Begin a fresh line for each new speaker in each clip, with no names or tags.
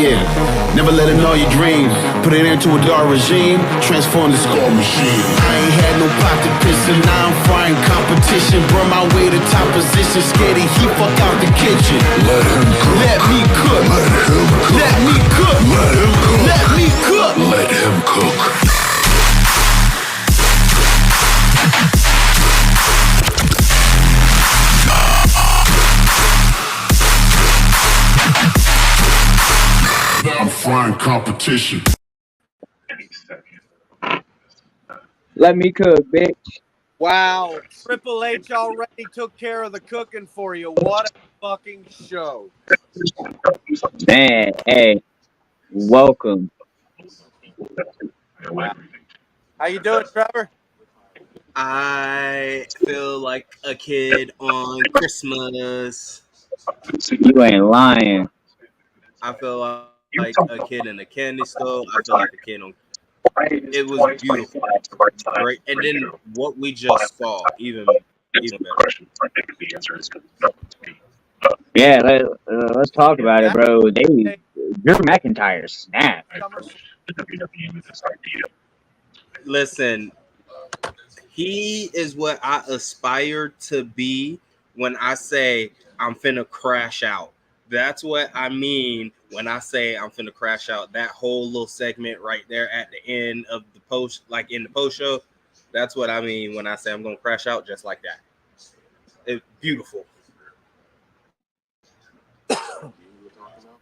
Yeah, never let them know your dreams. Put it into a dark regime, transform the score machine. I ain't had no pot to piss and now I'm frying competition. Burn my way to top position, scared of heat, fuck out the kitchen. Let him cook. Let me cook. Let him cook. Let me cook. Let him cook. Let me cook. Let him cook. I'm frying competition.
Let me cook, bitch.
Wow, Triple H already took care of the cooking for you. What a fucking show.
Man, hey, welcome.
Wow. How you doing, Trevor?
I feel like a kid on Christmas.
You ain't lying.
I feel like a kid in a candy store. I feel like a kid on. It was beautiful, great, and then what we just saw, even better.
Yeah, let's talk about it, bro. Drew McIntyre snapped.
Listen, he is what I aspire to be when I say I'm finna crash out. That's what I mean when I say I'm finna crash out. That whole little segment right there at the end of the post, like in the post show, that's what I mean when I say I'm gonna crash out just like that. It's beautiful.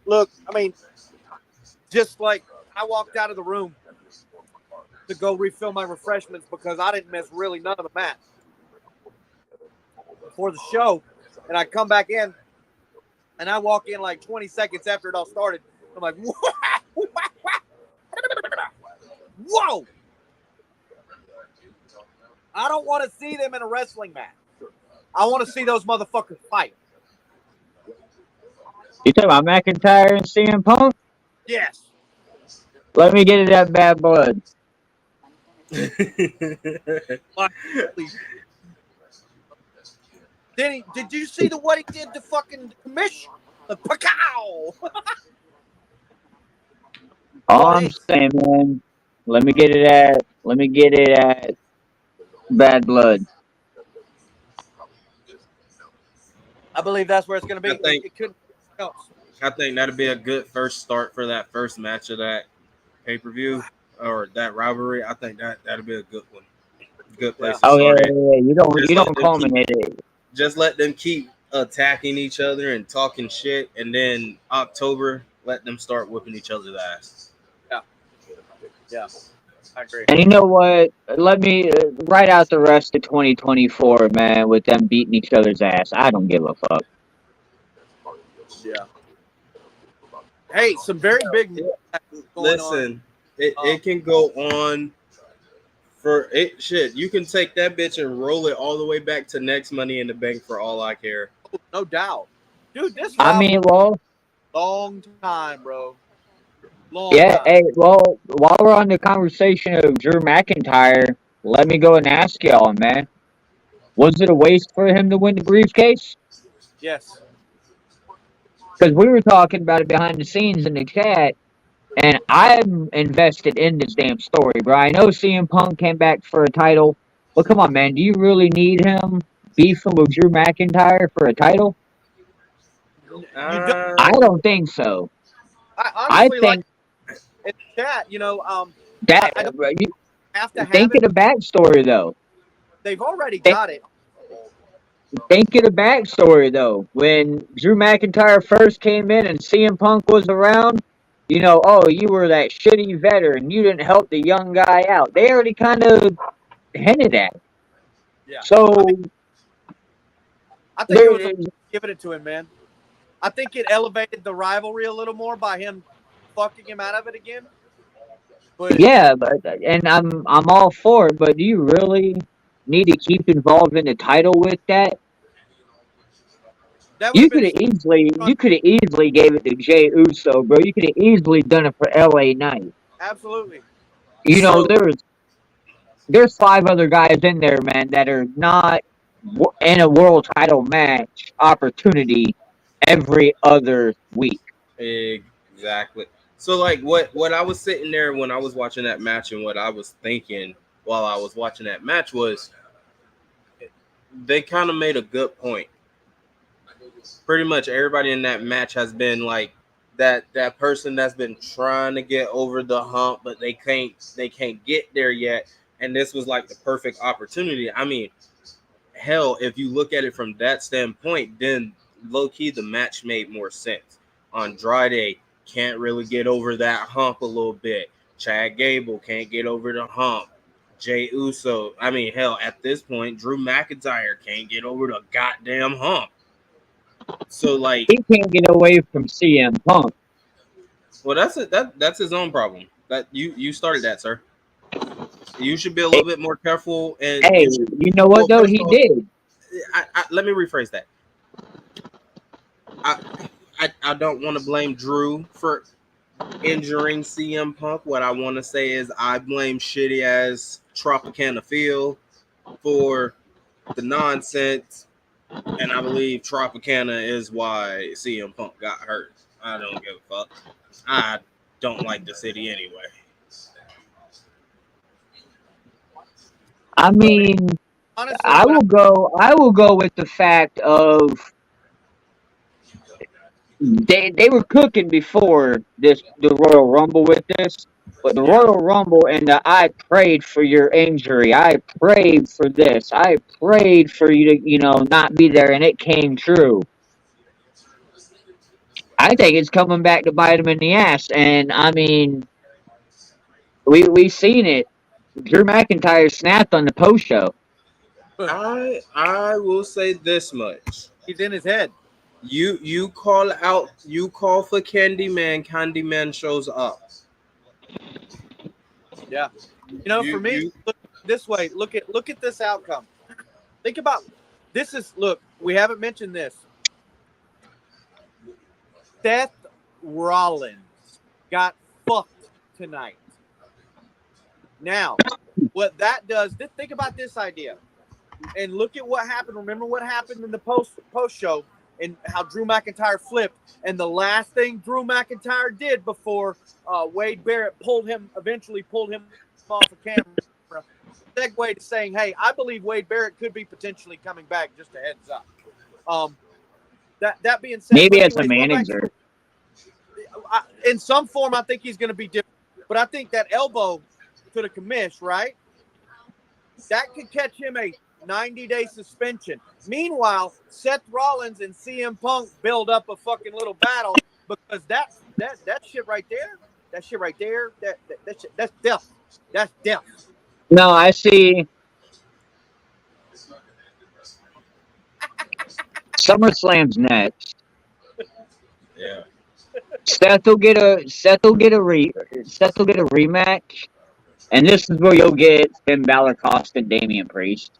Look, I mean, just like I walked out of the room to go refill my refreshments because I didn't miss really none of the match for the show. And I come back in and I walk in like 20 seconds after it all started. I'm like, whoa! I don't want to see them in a wrestling match. I want to see those motherfuckers fight.
You talking about McIntyre and CM Punk?
Yes.
Let me get it that bad blood.
Did you see what he did to fucking Mish? The Pacow!
All I'm saying, man, let me get it at bad blood.
I believe that's where it's going to be. It couldn't be else.
I think that'd be a good first start for that first match of that pay-per-view or that rivalry. I think that'd be a good one. Good place to start it.
You don't culminate it.
Just let them keep attacking each other and talking shit, and then October, let them start whipping each other's ass.
Yeah, I agree.
And you know what? Let me write out the rest of 2024, man, with them beating each other's ass. I don't give a fuck.
Yeah. Hey, some very big.
Listen, it can go on for it. Shit, you can take that bitch and roll it all the way back to next Money in the Bank for all I care.
No doubt, dude. This.
Long
time, bro.
Time. Hey, well, while we're on the conversation of Drew McIntyre, let me go and ask y'all, man. Was it a waste for him to win the briefcase?
Yes.
Because we were talking about it behind the scenes in the chat, and I'm invested in this damn story, bro. I know CM Punk came back for a title, but come on, man. Do you really need him beefing with Drew McIntyre for a title? I don't think so.
I think like in the chat,
that you have to think of the backstory though.
They've already got it.
Think of the backstory though. When Drew McIntyre first came in and CM Punk was around, you were that shitty veteran. You didn't help the young guy out. They already kind of hinted at it.
Yeah.
So
I think it was giving it to him, man. I think it elevated the rivalry a little more by him fucking him out of it again.
But I'm all for it. But do you really need to keep involved in the title with that? You could have easily gave it to Jey Uso, bro. You could have easily done it for LA Knight.
Absolutely.
There's 5 other guys in there, man, that are not in a world title match opportunity every other week.
Exactly. So like what I was sitting there when I was watching that match and what I was thinking while I was watching that match was they kind of made a good point. Pretty much everybody in that match has been like that person that's been trying to get over the hump, but they can't get there yet. And this was like the perfect opportunity. I mean, hell, if you look at it from that standpoint, then low key the match made more sense. Andrade can't really get over that hump a little bit. Chad Gable can't get over the hump. Jay Uso, I mean, hell, at this point, Drew McIntyre can't get over the goddamn hump. So like,
He can't get away from CM Punk.
well, that's his own problem. That you started that, sir. You should be a little bit more careful, and
Hey,
you should.
you know what
Well,
though?
first
He
of all,
did.
let me rephrase that. I don't want to blame Drew for injuring CM Punk. What I want to say is I blame shitty ass Tropicana Phil for the nonsense, and I believe Tropicana is why CM Punk got hurt. I don't give a fuck. I don't like the city anyway.
I mean,
Honestly,
I will go. I will go with the fact of they were cooking before the Royal Rumble with this, but the
yeah,
Royal Rumble and the I prayed for your injury. I prayed for this. I prayed for you to not be there, and it came true. I think it's coming back to bite him in the ass, and I mean we seen it. Drew McIntyre snapped on the post show.
I will say this much.
he's in his head.
You call for Candyman, Candyman shows up.
Yeah, for me,
You
look this way. Look at this outcome. Think about this. Look, we haven't mentioned this. Seth Rollins got fucked tonight. Now, what that does, think about this idea and look at what happened. Remember what happened in the post show and how Drew McIntyre flipped. And the last thing Drew McIntyre did before Wade Barrett eventually pulled him off of camera, segue to saying, hey, I believe Wade Barrett could be potentially coming back, just a heads up. That being said,
Maybe as a
anyways,
manager.
in some form, I think he's going to be different. But I think that elbow to the commish, right? That could catch him a 90-day suspension. Meanwhile, Seth Rollins and CM Punk build up a fucking little battle because that shit right there, that shit, that's death. That's death.
No, I see. SummerSlam's next.
yeah.
Seth will get a rematch, and this is where you'll get Finn Balor costing Damian Priest.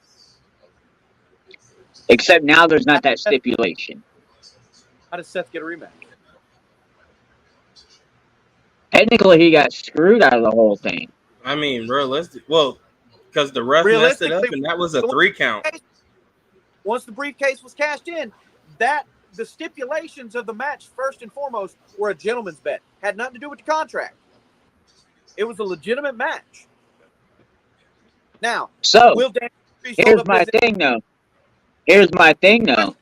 Except now there's not that stipulation.
How does Seth get a rematch?
Technically, he got screwed out of the whole thing.
I mean, realistic. Well, because the ref messed it up, and that was a 3 count.
Once the briefcase was cashed in, the stipulations of the match, first and foremost, were a gentleman's bet. Had nothing to do with the contract. It was a legitimate match. Now,
So,
will Dan Priest
here's my thing, though.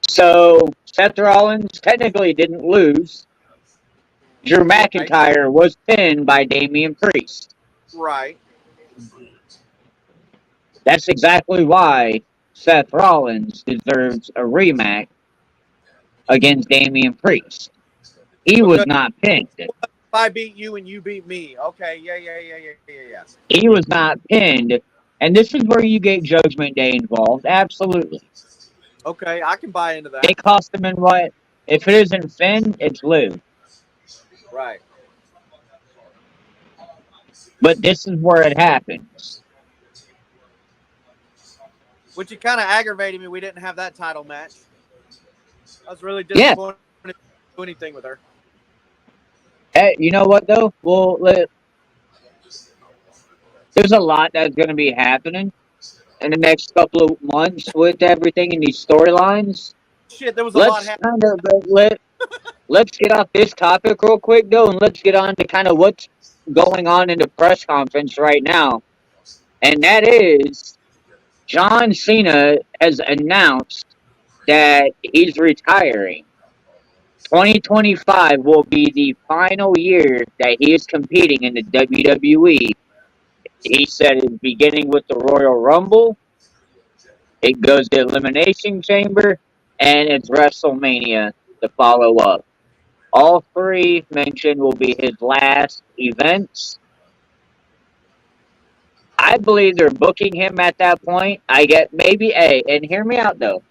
So, Seth Rollins technically didn't lose. Drew McIntyre was pinned by Damian Priest.
Right.
That's exactly why Seth Rollins deserves a rematch against Damian Priest. He was not pinned.
If I beat you and you beat me, okay, yeah.
He was not pinned. And this is where you get Judgment Day involved. Absolutely.
Okay, I can buy into that.
They cost him in what? If it isn't Finn, it's Lou.
Right.
But this is where it happens.
Which it kind of aggravated me we didn't have that title match. I was really disappointed to do anything with her.
Hey, you know what though? Well, there's a lot that's going to be happening in the next couple of months with everything in these storylines.
shit, there was a lot
let's
happening.
kind of let's get off this topic real quick though, and let's get on to kind of what's going on in the press conference right now, and that is John Cena has announced that he's retiring. 2025 will be the final year that he is competing in the WWE. He said it's beginning with the Royal Rumble, it goes to Elimination Chamber, and it's WrestleMania to follow up. All three mentioned will be his last events. I believe they're booking him at that point. I get maybe and hear me out though.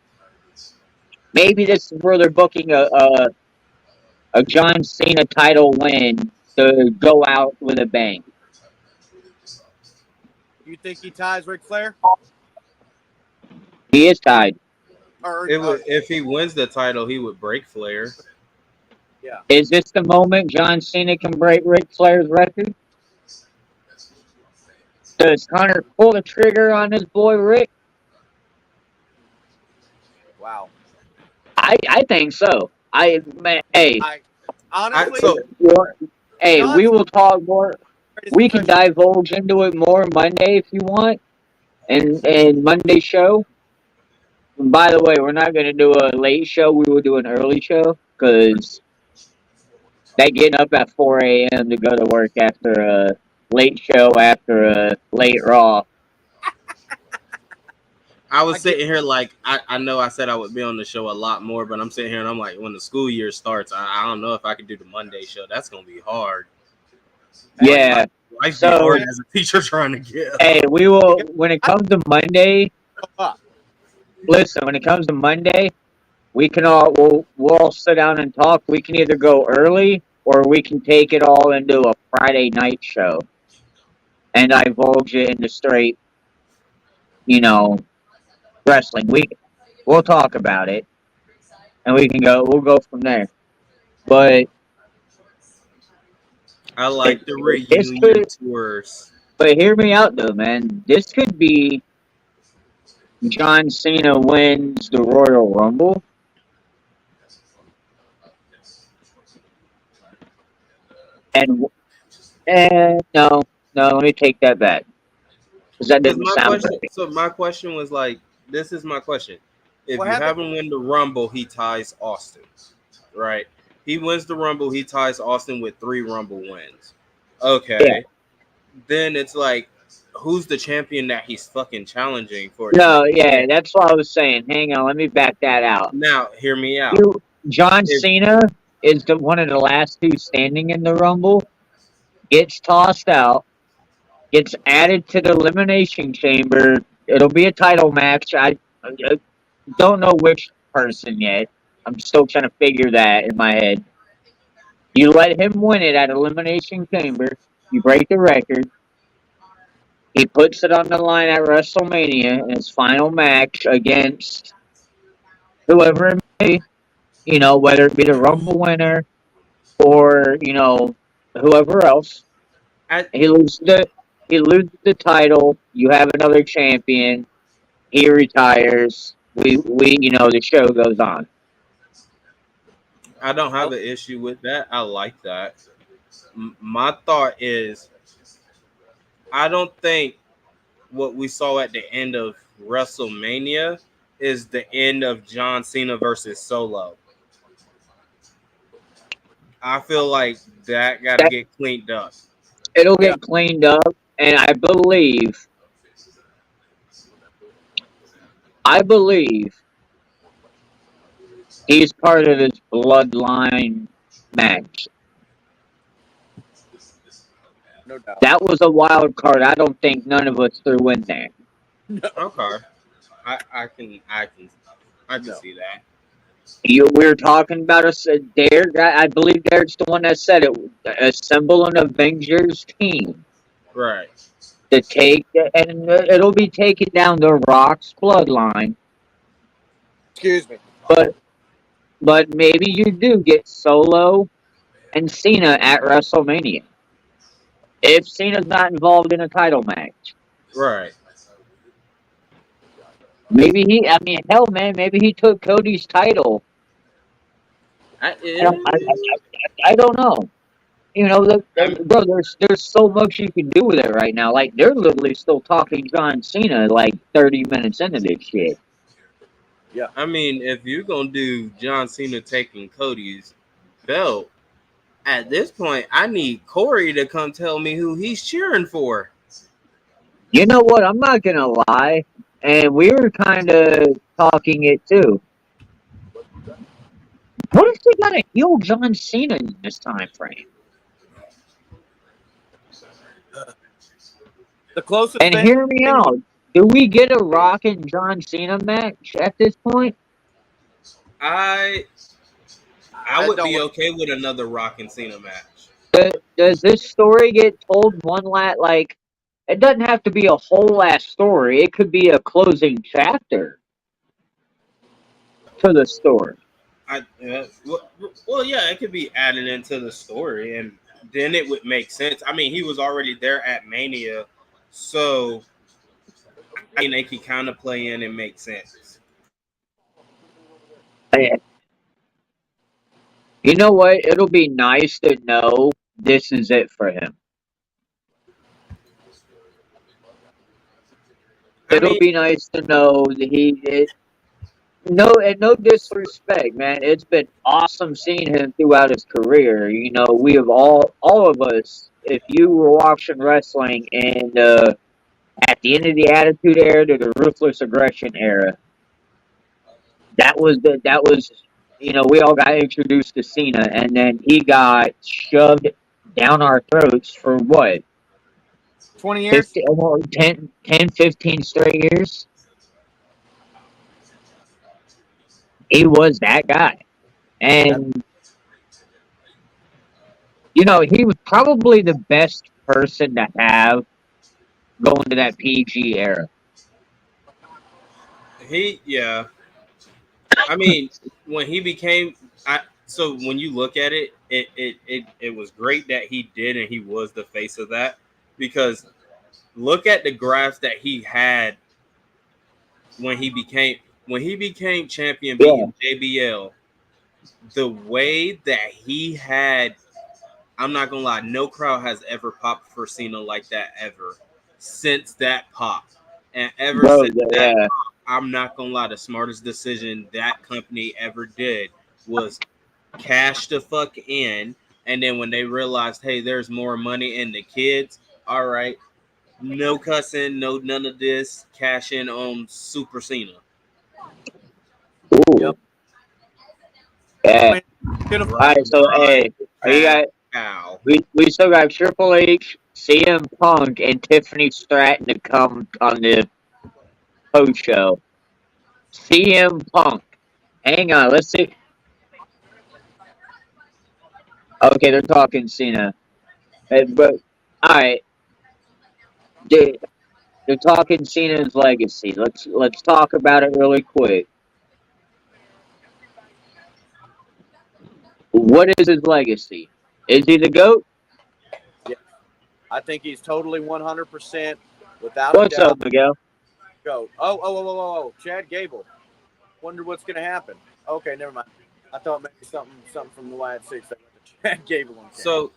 Maybe this is where they're booking a John Cena title win to go out with a bang.
You think he ties Ric Flair?
He is tied.
Or
If he wins the title, he would break Flair.
yeah.
Is this the moment John Cena can break Ric Flair's record? Does Hunter pull the trigger on his boy Rick?
Wow.
I think so. Hey,
Honestly,
hey,
John
we will talk more.
Cena's
We can
professional.
divulge into it more Monday if you want, and Monday show. And by the way, we're not going to do a late show. We will do an early show because that getting up at 4 a.m. to go to work after a late show after a late Raw.
I was sitting here like I know I said I would be on the show a lot more, but I'm sitting here and I'm like, when the school year starts, I don't know if I could do the Monday show. That's gonna be hard.
Yeah.
Life's
So-
hard as a teacher trying to get.
Hey, we will when it comes to Monday. Listen, when it comes to Monday, we can we'll all sit down and talk. We can either go early or we can take it all into a Friday night show and divulge it into straight, wrestling. We'll talk about it and we'll go from there. But
I like the
It's
reunion
good.
tours.
but hear me out though, man. This could be John Cena wins the Royal Rumble. And no, let me take that back. Because that doesn't sound right.
So my question was like, this is my question. If
What
you
happened?
have him win the Rumble, he ties Austin, right? He wins the Rumble, he ties Austin with 3 Rumble wins. Okay.
Yeah.
Then it's like, who's the champion that he's fucking challenging for?
No, yeah, that's what I was saying. Hang on, let me back that out.
Now, hear me out.
John
If-
Cena is one of the last two standing in the Rumble, gets tossed out, gets added to the Elimination Chamber. It'll be a title match. I don't know which person yet. I'm still trying to figure that in my head. You let him win it at Elimination Chamber. You break the record. He puts it on the line at WrestleMania in his final match against whoever it may be, whether it be the Rumble winner or, whoever else. He loses the title. You have another champion. He retires. The show goes on.
I don't have an issue with that. I like that. My thought is, I don't think what we saw at the end of WrestleMania is the end of John Cena versus Solo. I feel like that got to get cleaned up.
It'll get cleaned up, and I believe he's part of this bloodline match.
No doubt.
That was a wild card. I don't think none of us threw in there.
Okay, I can see that.
We were talking about Derek. I believe Derek's the one that said it. Assemble an Avengers team
Right.
to take, and it'll be taking down the Rock's bloodline.
Excuse me.
But maybe you do get Solo and Cena at WrestleMania if Cena's not involved in a title match.
Right.
Maybe he. I mean, hell, man. Maybe he took Cody's title.
I,
I don't. I don't know. You know,
I'm,
bro. There's so much you can do with it right now. Like they're literally still talking John Cena like 30 minutes into this shit.
Yeah.
I mean, if you're gonna do John Cena taking Cody's belt, at this point, I need Corey to come tell me who he's cheering for.
You know what? I'm not gonna lie, and we were kind of talking it too. What if they got a heel John Cena in this time frame?
The closest
And
thing,
hear me out. Do we get a Rock and John Cena match at this point?
I I
I
would
don't
be
want.
okay with another Rock and Cena match.
Does this story get told one like? It doesn't have to be a whole ass story. It could be a closing chapter to the story.
Well, yeah, it could be added into the story, and then it would make sense. I mean, he was already there at Mania, so I mean, they could kind of play in and make sense.
Eh, You know what? It'll be nice to know this is it for him.
I
It'll
mean,
be nice to know that no, and no disrespect, man. It's been awesome seeing him throughout his career. You know, we have all of us. If you were watching wrestling and at the end of the Attitude Era to the Ruthless Aggression era, that was we all got introduced to Cena, and then he got shoved down our throats for what
20 years.
50, almost 10, 15 straight years. He was that guy, and he was probably the best person to have going to that PG era.
yeah. I mean, when he became, so when you look at it, it was great that he did, and he was the face of that, because look at the graphs that he had when he became champion,
Yeah,
beating JBL. The way that he had, I'm not gonna lie, no crowd has ever popped for Cena like that ever since that pop, and ever
bro.
since that,
Yeah,
I'm not gonna lie, the smartest decision that company ever did was cash the fuck in, and then when they realized, hey, there's more money in the kids, all right, no cussing, no none of this, cash in on Super Cena.
ooh,
Yep. I
yeah.
mean, could have.
All right, so
Right,
hey, you
pow,
got
pow.
we still got Triple H, CM Punk, and Tiffany Stratton to come on the post show. CM Punk. Hang on, let's see. Okay, they're talking Cena, but all right, they, they're talking Cena's legacy. Let's talk about it really quick. What is his legacy? Is he the goat?
Yeah, I think he's totally 100% without a
What's
doubt.
up, Miguel?
Go. Oh. Chad Gable. Wonder what's going to happen. Okay, never mind. I thought maybe something from the Wyatt Six that went to Chad Gable on camera.
So,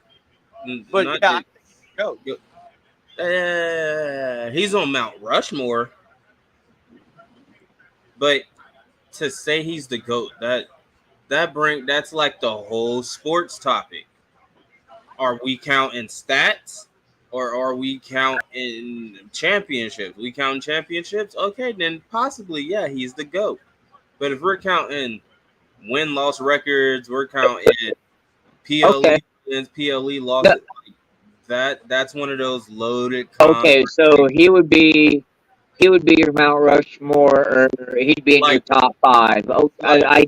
But
not
yeah,
to,
go.
he's on Mount Rushmore, but to say he's the GOAT, that's like the whole sports topic. Are we counting stats, or are we counting championships? We counting championships? Okay, then possibly, yeah, he's the GOAT. But if we're counting win-loss records, we're counting
Okay.
PLE wins, PLE
No,
losses. That's one of those loaded
okay, so
conversations.
he would be your Mount Rushmore, or he'd be in your
Like
top five. Oh,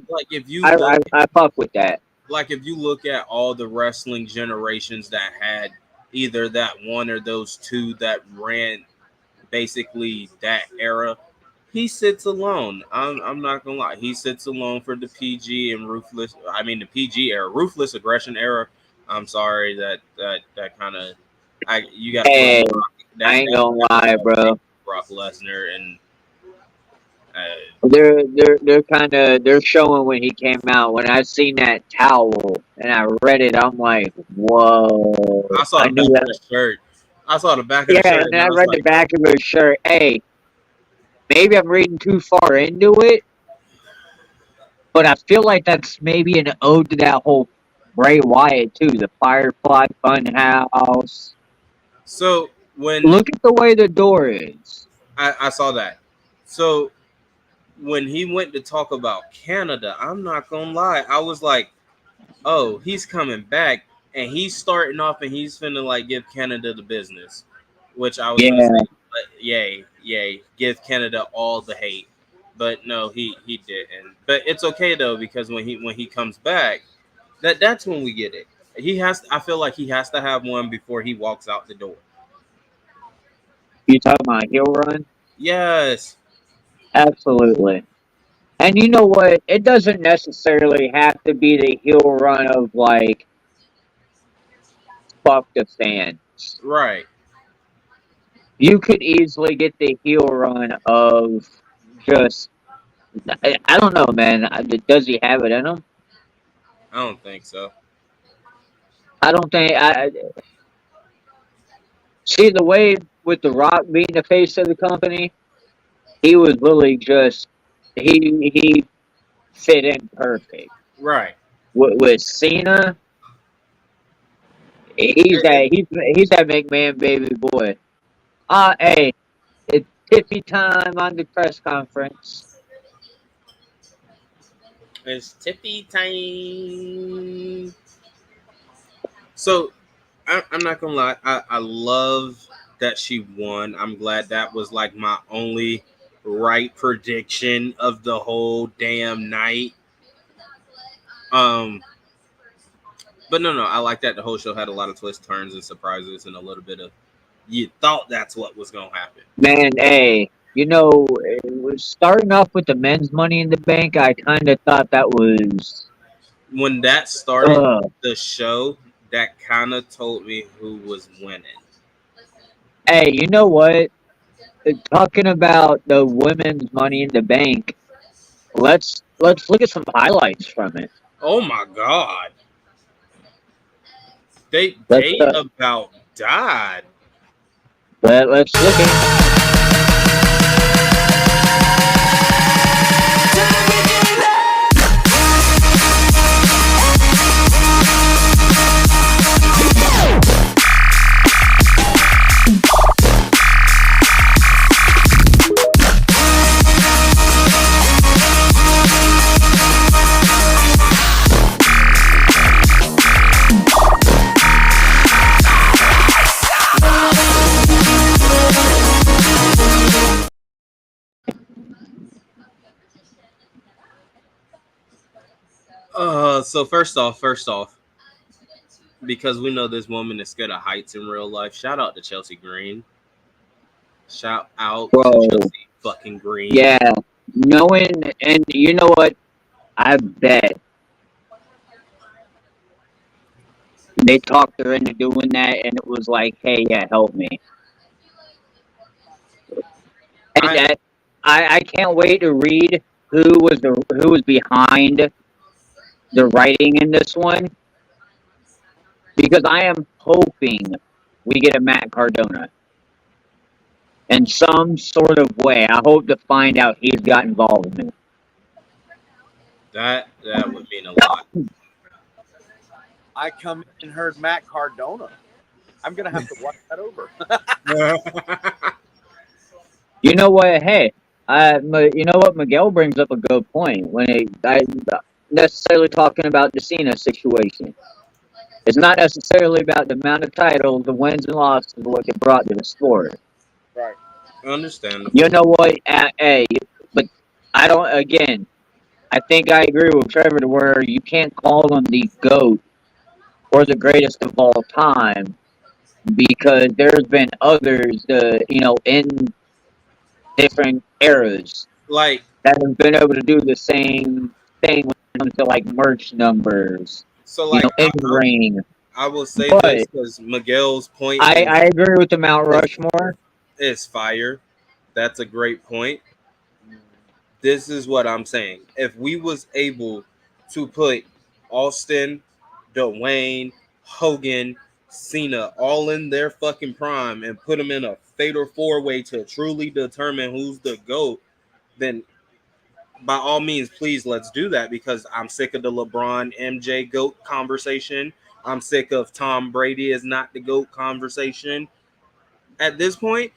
like if you look
I fuck with that.
like if you look at all the wrestling generations that had either that one or those two that ran basically that era, he sits alone. I'm not gonna lie, he sits alone for the PG and ruthless. I mean the PG era, ruthless aggression era. I'm sorry that kind of you got to put
Hey, I
that
ain't gonna lie, bro.
Brock Lesnar, and
They're showing when he came out. When I seen that towel and I read it, I'm like, whoa!
I saw
I
the
knew
back of
that.
the shirt. I saw the back of
Yeah,
the shirt,
and
and
then
I
I
was
read the
like,
back of his shirt. Hey, maybe I'm reading too far into it, but I feel like that's maybe an ode to that whole Bray Wyatt too. The Firefly Funhouse.
so when
Look at the way the door is.
I saw that. So when he went to talk about Canada, I'm not gonna lie, I was like, oh, he's coming back and he's starting off and he's finna like give Canada the business, which I was gonna
Yeah,
say, but yay, give Canada all the hate. But no, he didn't. But it's okay though because when he comes back, that's when we get it. He has. I feel like he has to have one before he walks out the door.
you talking about heel run?
Yes,
Absolutely. And you know what? It doesn't necessarily have to be the heel run of like fuck the fans.
right.
You could easily get the heel run of just I don't know, man. Does he have it in him?
I don't think so.
I don't think I see the way with the Rock being the face of the company. He was really just he fit in perfect
Right.
with Cena. He's that McMahon baby boy. Hey, it's tippy time on the press conference.
It's tippy time. So I'm not gonna lie. I love that she won. I'm glad that was like my only right prediction of the whole damn night. Um, but no, I like that the whole show had a lot of twists, turns, and surprises, and a little bit of you thought that's what was gonna happen.
Man, hey, it was starting off with the men's Money in the Bank. I kind of thought that was,
When that started
uh,
the show, that kind of told me who was winning.
hey, you know what? Talking about the women's Money in the Bank, let's look at some highlights from it.
Oh my god,
Let's
they about died.
let's look at.
So first off, because we know this woman is scared of heights in real life. Shout out to Chelsea Green. Shout out to
Bro,
Chelsea fucking Green.
yeah, knowing, and you know what? I bet they talked her into doing that, and it was like, hey, yeah, help me. And
I
that I can't wait to read who was behind the writing in this one because I am hoping we get a Matt Cardona in some sort of way. I hope to find out he's got involved in it.
that would mean a lot.
I come in and heard Matt Cardona. I'm gonna have to watch that over.
You know what? Hey, you know what? Miguel brings up a good point when I necessarily talking about the Cena situation. It's not necessarily about the amount of titles, the wins and losses, what they brought to the sport.
Right.
Understandable.
You know what? Hey, but I don't. Again, I think I agree with Trevor to where you can't call him the GOAT or the greatest of all time because there's been others, in different eras
Like
that have been able to do the same thing when it comes to like merch numbers,
so, like
in ring.
I will say this
But
because Miguel's point
I agree with the Mount
is
Rushmore.
is fire. That's a great point. This is what I'm saying. If we was able to put Austin, Dwayne, Hogan, Cena all in their fucking prime and put them in a fatal four-way to truly determine who's the GOAT, then by all means, please let's do that, because I'm sick of the LeBron MJ GOAT conversation. I'm sick of Tom Brady is not the GOAT conversation. At this point,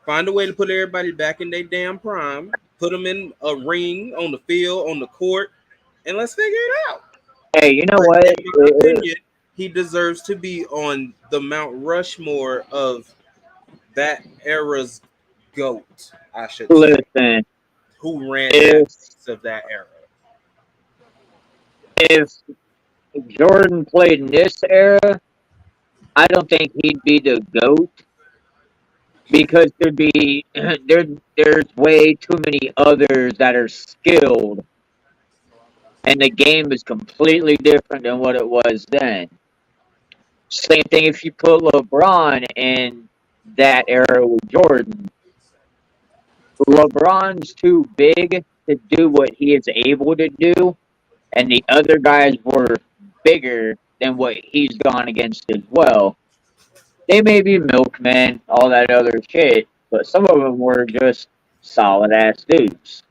find a way to put everybody back in their damn prime, put them in a ring on the field, on the court, and let's figure it out.
Hey, you know
But
what?
in my opinion, he deserves to be on the Mount Rushmore of that era's GOAT, I should say,
Listen,
who ran that
if
piece of that era.
if Jordan played in this era, I don't think he'd be the GOAT because there's way too many others that are skilled, and the game is completely different than what it was then. Same thing if you put LeBron in that era with Jordan. LeBron's too big to do what he is able to do, and the other guys were bigger than what he's gone against as well. They may be milkmen, all that other shit, but some of them were just solid ass dudes.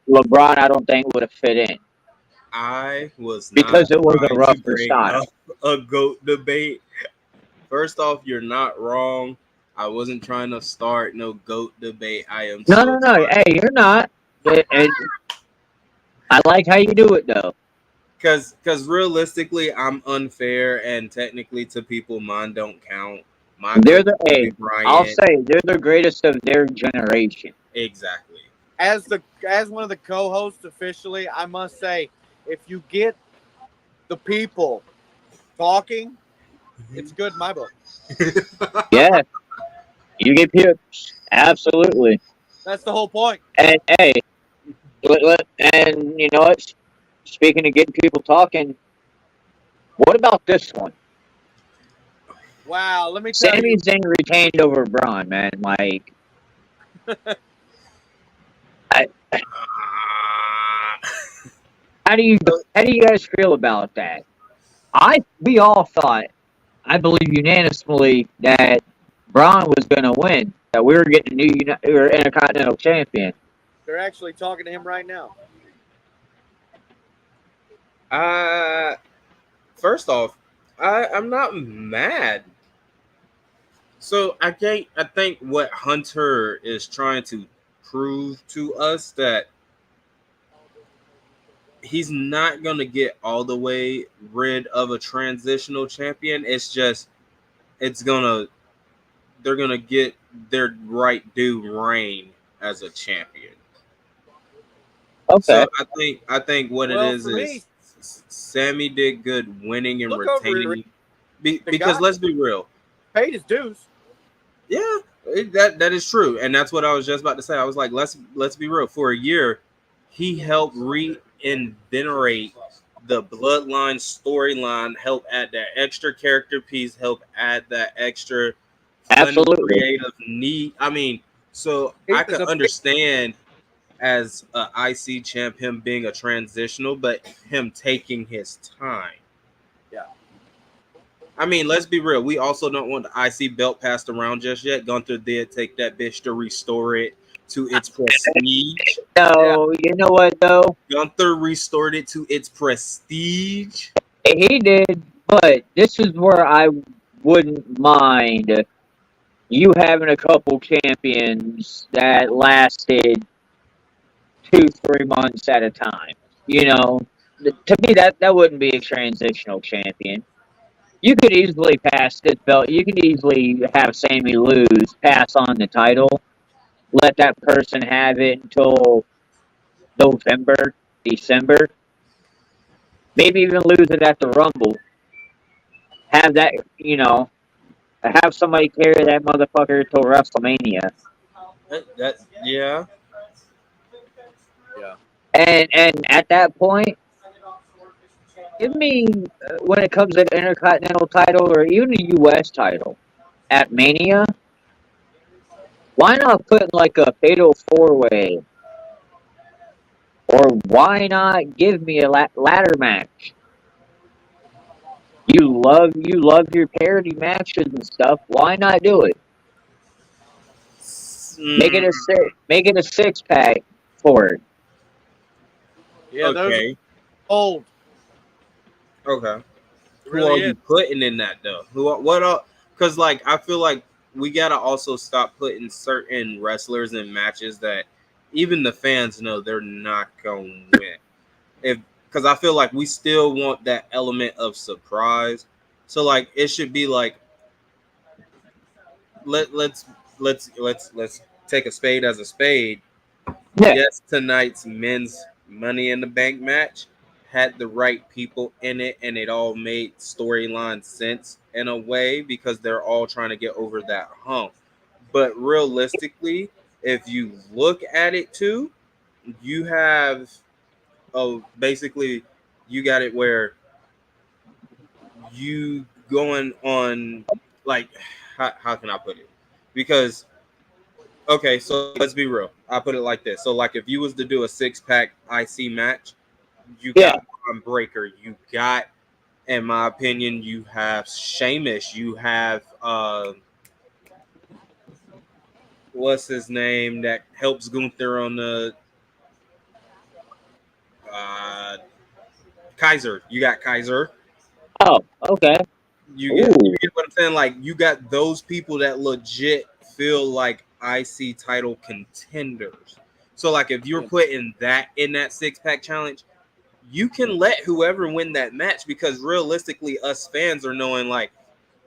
LeBron, I don't think would have fit in
I was
because
not
it was a
trying to
rougher
bring
style.
up a GOAT debate. First off, you're not wrong. I wasn't trying to start no GOAT debate. I am
No,
so
no, no.
sorry.
Hey, you're not. And I like how you do it though.
Because realistically, I'm unfair, and technically to people, mine don't count. My
They're
GOAT
the
Kobe
hey. I'll
Bryant.
say they're the greatest of their generation.
Exactly.
As one of the co-hosts officially, I must say, if you get the people talking, it's good in my book.
Yeah, you get pips. Absolutely.
That's the whole point.
And hey, and you know what? Speaking of getting people talking, what about this one?
Wow, let me tell
Sami
you.
Zayn retained over Braun, man. Like, I, how do you guys feel about that? We all thought, I believe unanimously, that Braun was going to win. That we were getting a new Intercontinental Champion.
They're actually talking to him right now.
First off, I'm not mad. So I think what Hunter is trying to prove to us that he's not gonna get all the way rid of a transitional champion. It's just it's gonna they're gonna get their right due reign as a champion.
Okay.
So I think what
Well,
it is
for me,
Sammy did good winning and
look over
retaining.
the
Because
guy
let's be real,
paid his dues.
yeah, that is true, and that's what I was just about to say. I was like, let's be real. For a year, he helped reinvigorate the bloodline storyline, help add that extra character piece, help add that extra funny,
Absolutely.
creative need. I mean, so
He
I
was
could
a
understand as a IC champ him being a transitional, but him taking his time.
Yeah.
I mean, let's be real. We also don't want the IC belt passed around just yet. Gunther did take that bitch to restore it to its prestige.
So, you know what, though?
Gunther restored it to its prestige.
He did, but this is where I wouldn't mind you having a couple champions that lasted 2-3 months at a time. You know, to me that wouldn't be a transitional champion. You could easily pass this belt. You could easily have Sammy lose, pass on the title, let that person have it until November, December, maybe even lose it at the Rumble. Have that, have somebody carry that motherfucker till WrestleMania.
Yeah.
Yeah.
And at that point, give me when it comes to the Intercontinental title or even a U.S. title at Mania. Why not put like a fatal 4-way? Or why not give me a ladder match? You love your parody matches and stuff. Why not do it?
Mm,
Make it a 6-pack for it.
Yeah, those are
okay.
old.
Okay.
It
Who are
really
you
is.
putting in that though? What are? Because like I feel like we gotta also stop putting certain wrestlers in matches that even the fans know they're not gonna win. If because I feel like we still want that element of surprise. So like it should be like let's take a spade as a spade.
Yeah,
Yes, tonight's men's Money in the Bank match had the right people in it, and it all made storyline sense in a way because they're all trying to get over that hump. But realistically, if you look at it too, you have basically you got it where you going on like how can I put it? Because okay, so let's be real. I put it like this. So like if you was to do a 6-pack IC match, you
yeah.
got Braun Breaker, you got, in my opinion, you have Sheamus, you have what's his name that helps Gunther on the uh Kaiser. You got Kaiser.
Oh, okay.
You
Ooh,
get what I'm saying? Like you got those people that legit feel like IC title contenders. So like if you're putting that in that 6-pack challenge, you can let whoever win that match because realistically, us fans are knowing like,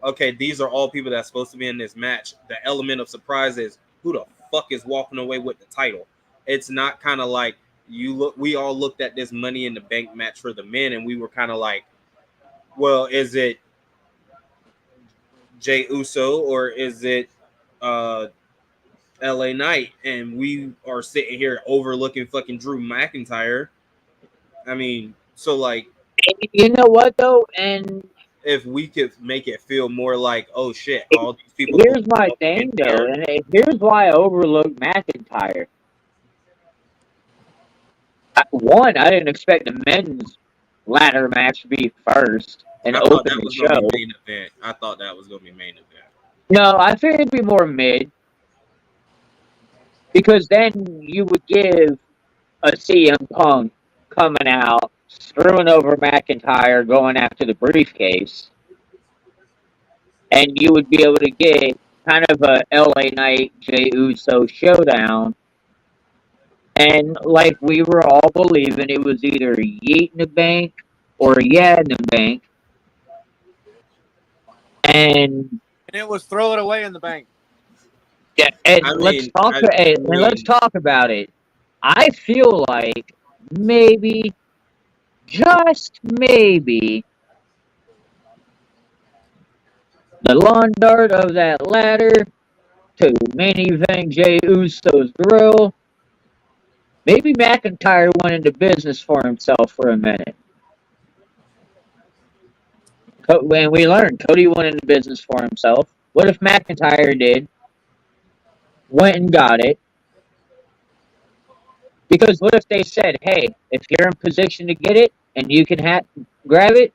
okay, these are all people that's supposed to be in this match. The element of surprise is who the fuck is walking away with the title. It's not kind of like you look. We all looked at this Money in the Bank match for the men, and we were kind of like, well, is it Jay Uso or is it uh, LA Knight? And we are sitting here overlooking fucking Drew McIntyre. I mean, so like
you know what though? And
if we could make it feel more like, oh shit, all these people who
here's my
love in
thing though,
here.
and here's why I overlooked McIntyre. One, I didn't expect the men's ladder match to be first and
I thought
open
that
the
was gonna be
show.
main event. I thought that was gonna be main event.
No, I figured it'd be more mid because then you would give a CM Punk coming out, screwing over McIntyre, going after the briefcase, and you would be able to get kind of a LA Knight Jey Uso showdown. And like we were all believing, it was either Yeet in the Bank or Yeah in the Bank. And
And it was throw it away in the bank.
yeah, and
I mean,
let's talk about it. I feel like maybe, just maybe, the lawn dart of that ladder to main event Jey Uso's grill. Maybe McIntyre went into business for himself for a minute. When we learned Cody went into business for himself. What if McIntyre did? Went and got it. Because what if they said, "Hey, if you're in position to get it and you can grab it,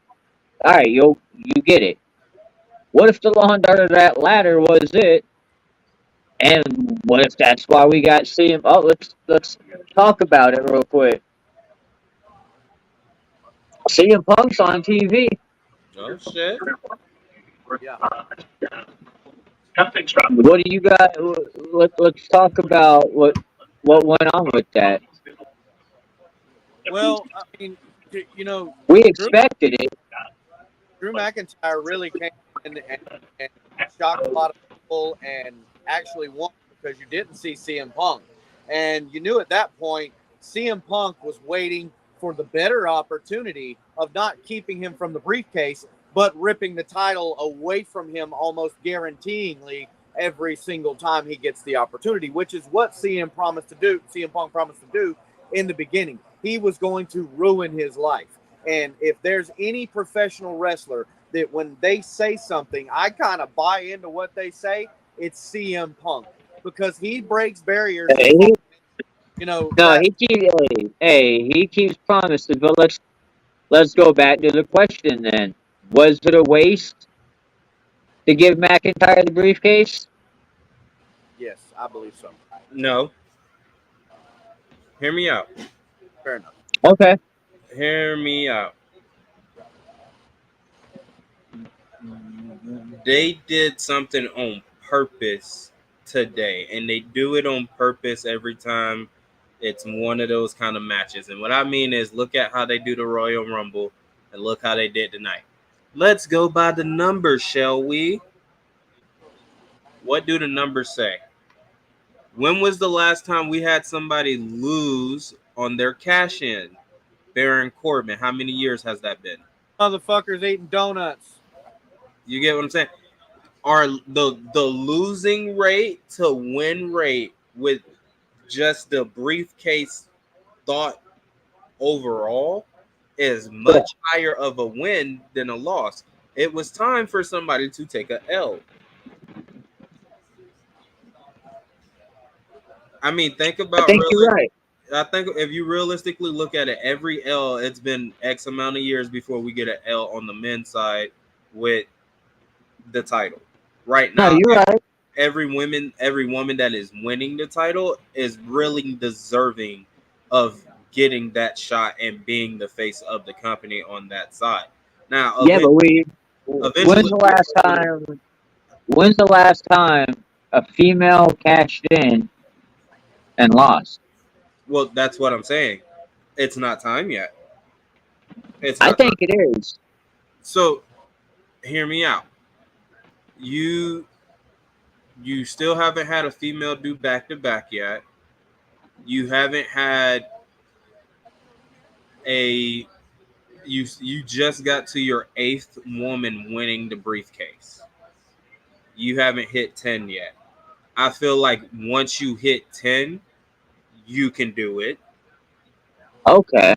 all right, you get it." What if the lawn dart of that ladder was it? And what if that's why we got CM? Oh, let's talk about it real quick. CM Punk's on TV.
oh shit.
Yeah.
What do you got? Let's talk about what went on with that.
Well, I mean, you know,
We
Drew,
expected it.
Drew McIntyre really came in and shocked a lot of people and actually won because you didn't see CM Punk. And you knew at that point CM Punk was waiting for the better opportunity of not keeping him from the briefcase, but ripping the title away from him almost guaranteeingly every single time he gets the opportunity, which is what CM Punk promised to do in the beginning. He was going to ruin his life. And if there's any professional wrestler that when they say something, I kind of buy into what they say, it's CM Punk. because he breaks barriers.
Hey,
You know
no,
that
he keeps promises, but let's go back to the question then. Was it a waste to give McIntyre the briefcase?
yes, I believe so.
No, hear me out.
Fair enough.
Okay.
Hear me out. They did something on purpose today, and they do it on purpose every time it's one of those kind of matches. And what I mean is, look at how they do the Royal Rumble, and look how they did tonight. Let's go by the numbers, shall we? What do the numbers say? When was the last time we had somebody lose on their cash in? Baron Corbin. How many years has that been?
Motherfuckers eating donuts.
You get what I'm saying? Are the losing rate to win rate with just the briefcase thought overall is much higher of a win than a loss. It was time for somebody to take a L. I mean, think
I
about
think you're
really.
right.
I think if you realistically look at it, every L, it's been X amount of years before we get an L on the men's side with the title. Right
No,
now,
you're right.
every woman that is winning the title is really deserving of getting that shot and being the face of the company on that side. Now,
Yeah, but
eventually,
when's the last time a female cashed in and lost?
well, that's what I'm saying. It's not time yet. It's
I
not time.
think it is.
So, hear me out. You you still haven't had a female do back to back yet. You haven't had a you just got to your eighth woman winning the briefcase. You haven't hit 10 yet. I feel like once you hit 10, you can do it.
Okay.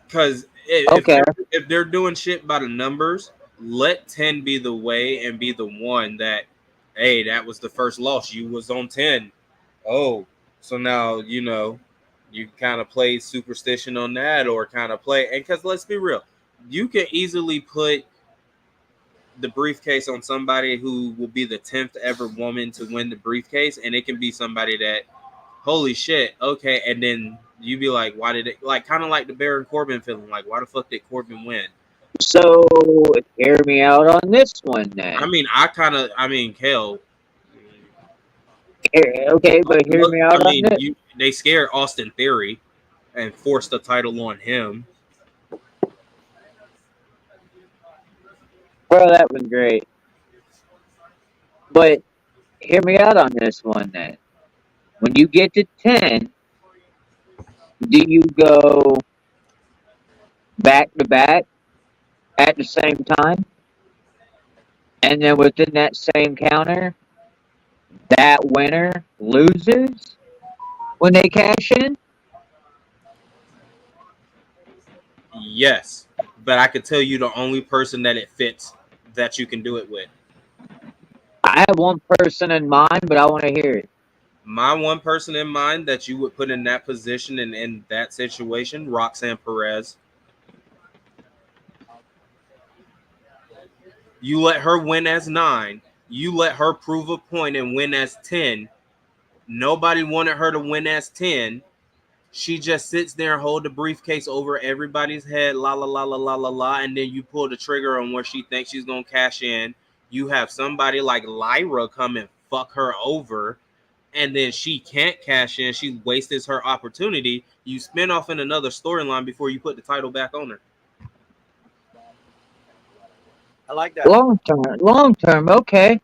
Because
Okay.
if they're doing shit by the numbers, let 10 be the way and be the one that, hey, that was the first loss. You was on 10. Oh, so now, you kind of play superstition on that or kind of play. And because let's be real, you can easily put the briefcase on somebody who will be the 10th ever woman to win the briefcase. And it can be somebody that, holy shit, okay. And then you be like, why did it, like, kind of like the Baron Corbin feeling, like, why the fuck did Corbin win?
So hear me out on this one then.
Hell,
Okay, but hear
look,
me out on this.
they scared Austin Theory and forced the title on him.
Well, that was great. But hear me out on this one then. When you get to 10, do you go back to back at the same time? And then within that same counter, that winner loses when they cash in?
Yes, but I could tell you the only person that it fits that you can do it with.
I have one person in mind, but I want to hear it.
My one person in mind that you would put in that position and in that situation, Roxanne Perez. You let her win as 9. You let her prove a point and win as 10. Nobody wanted her to win as 10. She just sits there and hold the briefcase over everybody's head, la la la la la la la, and then you pull the trigger on where she thinks she's gonna cash in. You have somebody like Lyra come and fuck her over, and then she can't cash in. She wastes her opportunity. You spin off in another storyline before you put the title back on her.
I like that.
Long term, okay.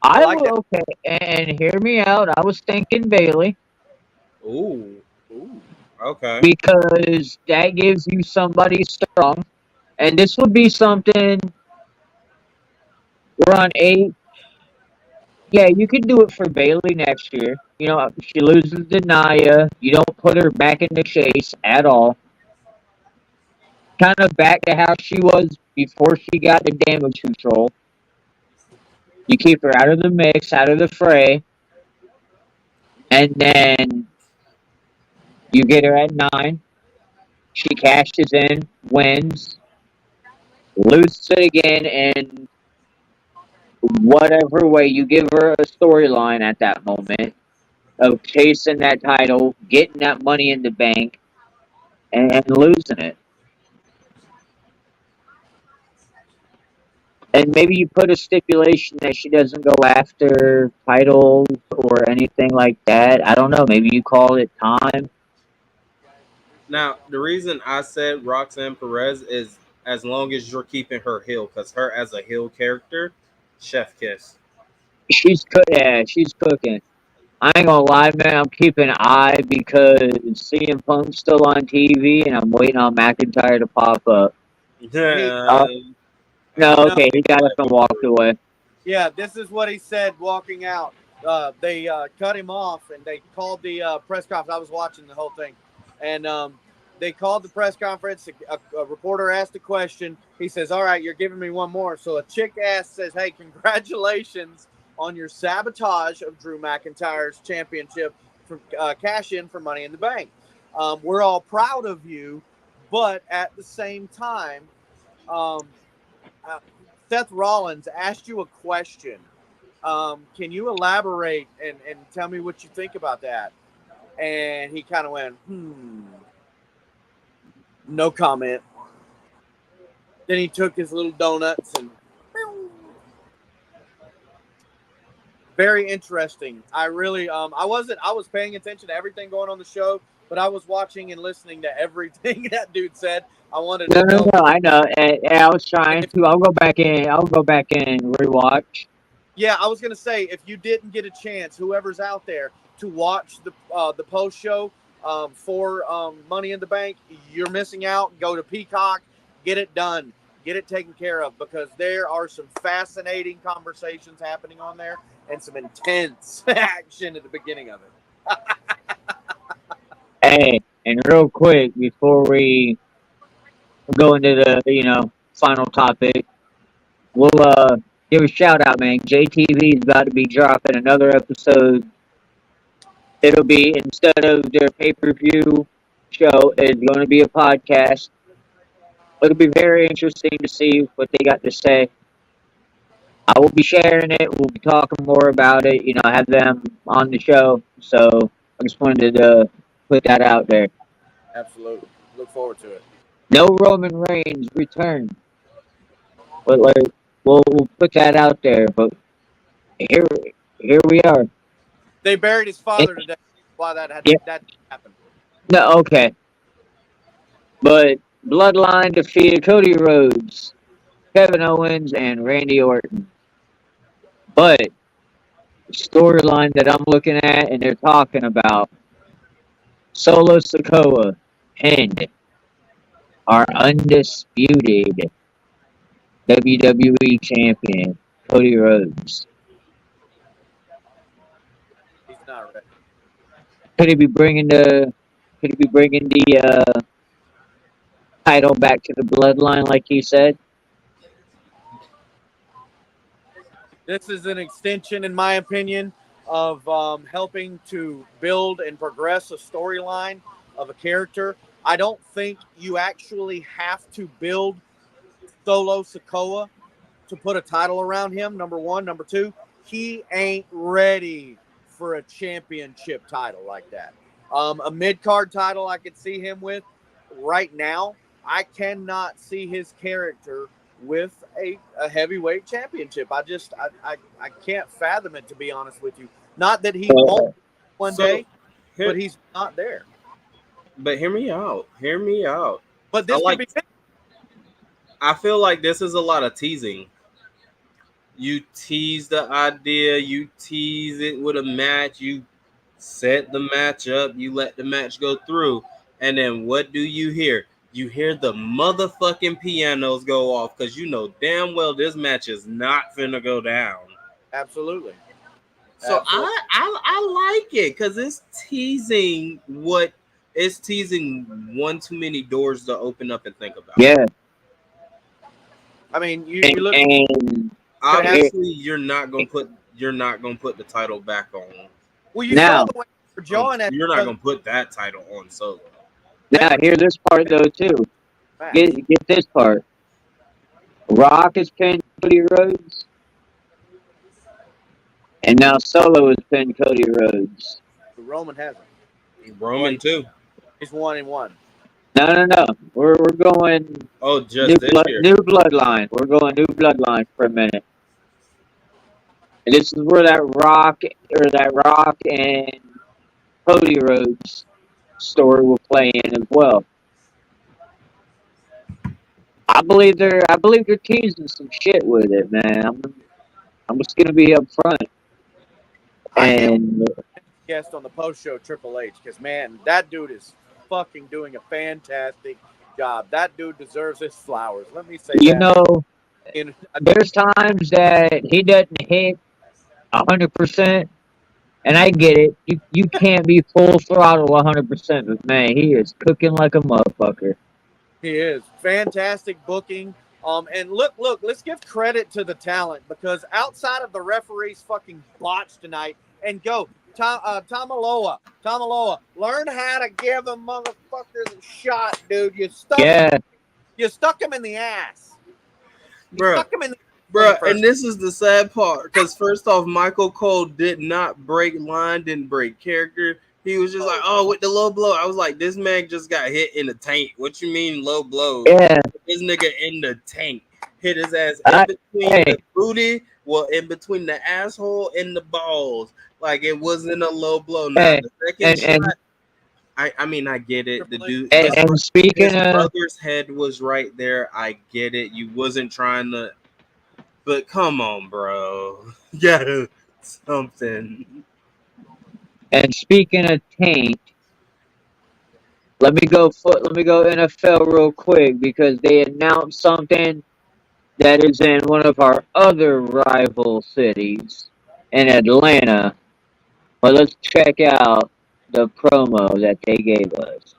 I like that.
Okay, and hear me out. I was thinking Bailey
Ooh, okay.
because that gives you somebody strong, and this would be something. We're on 8. Yeah, you could do it for Bailey next year. You know, she loses to Nia. You don't put her back in the chase at all. Kind of back to how she was before she got the damage control. You keep her out of the mix, out of the fray. and then you get her at 9. She cashes in, wins, loses it again, and whatever way you give her a storyline at that moment of chasing that title, getting that money in the bank, and losing it. And maybe you put a stipulation that she doesn't go after titles or anything like that. I don't know. Maybe you call it time.
Now, the reason I said Roxanne Perez is as long as you're keeping her heel, because her as a heel character, chef kiss.
Yeah, she's cooking. I ain't gonna lie, man. I'm keeping an eye because CM Punk's still on TV, and I'm waiting on McIntyre to pop up.
He,
Uh, no,
no,
okay, he got up and walked away.
yeah, this is what he said walking out. They cut him off and they called the press conference. I was watching the whole thing, and they called the press conference. A reporter asked a question. He says, "All right, you're giving me one more." So a chick ass says, "Hey, congratulations on your sabotage of Drew McIntyre's championship for cash in for Money in the Bank. We're all proud of you, but at the same time." Um, Seth Rollins asked you a question. Can you elaborate and tell me what you think about that? And he kind of went, no comment. Then he took his little donuts and very interesting. I really, I was paying attention to everything going on the show, but I was watching and listening to everything that dude said. I wanted
No,
to
no,
know.
no. I know. And I was trying to. I'll go back in. I'll go back in and rewatch.
Yeah, I was gonna say if you didn't get a chance, whoever's out there to watch the post show for Money in the Bank, you're missing out. Go to Peacock, get it done, get it taken care of because there are some fascinating conversations happening on there and some intense action at the beginning of it.
Hey, and real quick before we go into the final topic, we'll give a shout out, man. JTV is about to be dropping another episode. It'll be instead of their pay-per-view show, it's going to be a podcast. It'll be very interesting to see what they got to say. I will be sharing it. We'll be talking more about it. Have them on the show. So I just wanted to put that out there.
Absolutely, look forward to it.
No Roman Reigns return, but we'll put that out there. But here we are.
They buried his father today. Why that
Yeah.
happened?
No, okay. But Bloodline defeated Cody Rhodes, Kevin Owens, and Randy Orton. But the storyline that I'm looking at and they're talking about, Solo Sikoa pinned our undisputed WWE champion, Cody Rhodes.
He's not ready.
Could he be bringing the title back to the Bloodline, like you said?
This is an extension, in my opinion, of helping to build and progress a storyline of a character. I don't think you actually have to build Solo Sikoa to put a title around him, number one. Number two, he ain't ready for a championship title like that. A mid-card title I could see him with right now. I cannot see his character with a heavyweight championship. I can't fathom it, to be honest with you. Not that he won't one day, but he's not there.
But hear me out. Hear me out.
But this could be.
I feel like this is a lot of teasing. You tease the idea, you tease it with a match, you set the match up, you let the match go through, and then what do you hear? You hear the motherfucking pianos go off because you know damn well this match is not finna go down.
Absolutely.
So
Absolutely.
I like it because it's teasing one too many doors to open up and think about.
Yeah.
I mean, you look.
And
obviously, you're not gonna put the title back on.
Well, you
now,
saw the way Joe
You're not gonna put that title on Solo.
Now, hear this part though too.
Facts.
Get this part. Rock has pinned Cody Rhodes, and now Solo has pinned Cody Rhodes.
Roman hasn't.
Roman too.
He's 1-1.
No. We're going
Oh, just this year.
new bloodline. We're going new bloodline for a minute. And this is where that Rock and Cody Rhodes story will play in as well. I believe they're teasing some shit with it, man. I'm just gonna be up front. And
Guest on the post show Triple H, because man, that dude is fucking doing a fantastic job. That dude deserves his flowers. Let me say
you
that.
know, there's times that he doesn't hit 100%, and I get it. You can't be full throttle 100%, but man, he is cooking like a motherfucker.
He is fantastic booking. And look, let's give credit to the talent, because outside of the referee's fucking botch tonight, and go Tamaloa, learn how to give them motherfuckers a shot, dude. You stuck him in the ass. Stuck him in the
Bro, and this is the sad part, because first off, Michael Cole did not break line, didn't break character. He was just like, oh, with the low blow. I was like, this man just got hit in the tank. What you mean low blow?
Yeah.
This nigga in the tank. Hit his ass in between the booty, in between the asshole and the balls. Like, it wasn't a low blow. Now, the second shot, I mean, I get it. The dude, his brother's head was right there. I get it. You wasn't trying to, but come on, bro. You gotta something.
And speaking of tank, let me go NFL real quick, because they announced something that is in one of our other rival cities, in Atlanta. But let's check out the promo that they gave us.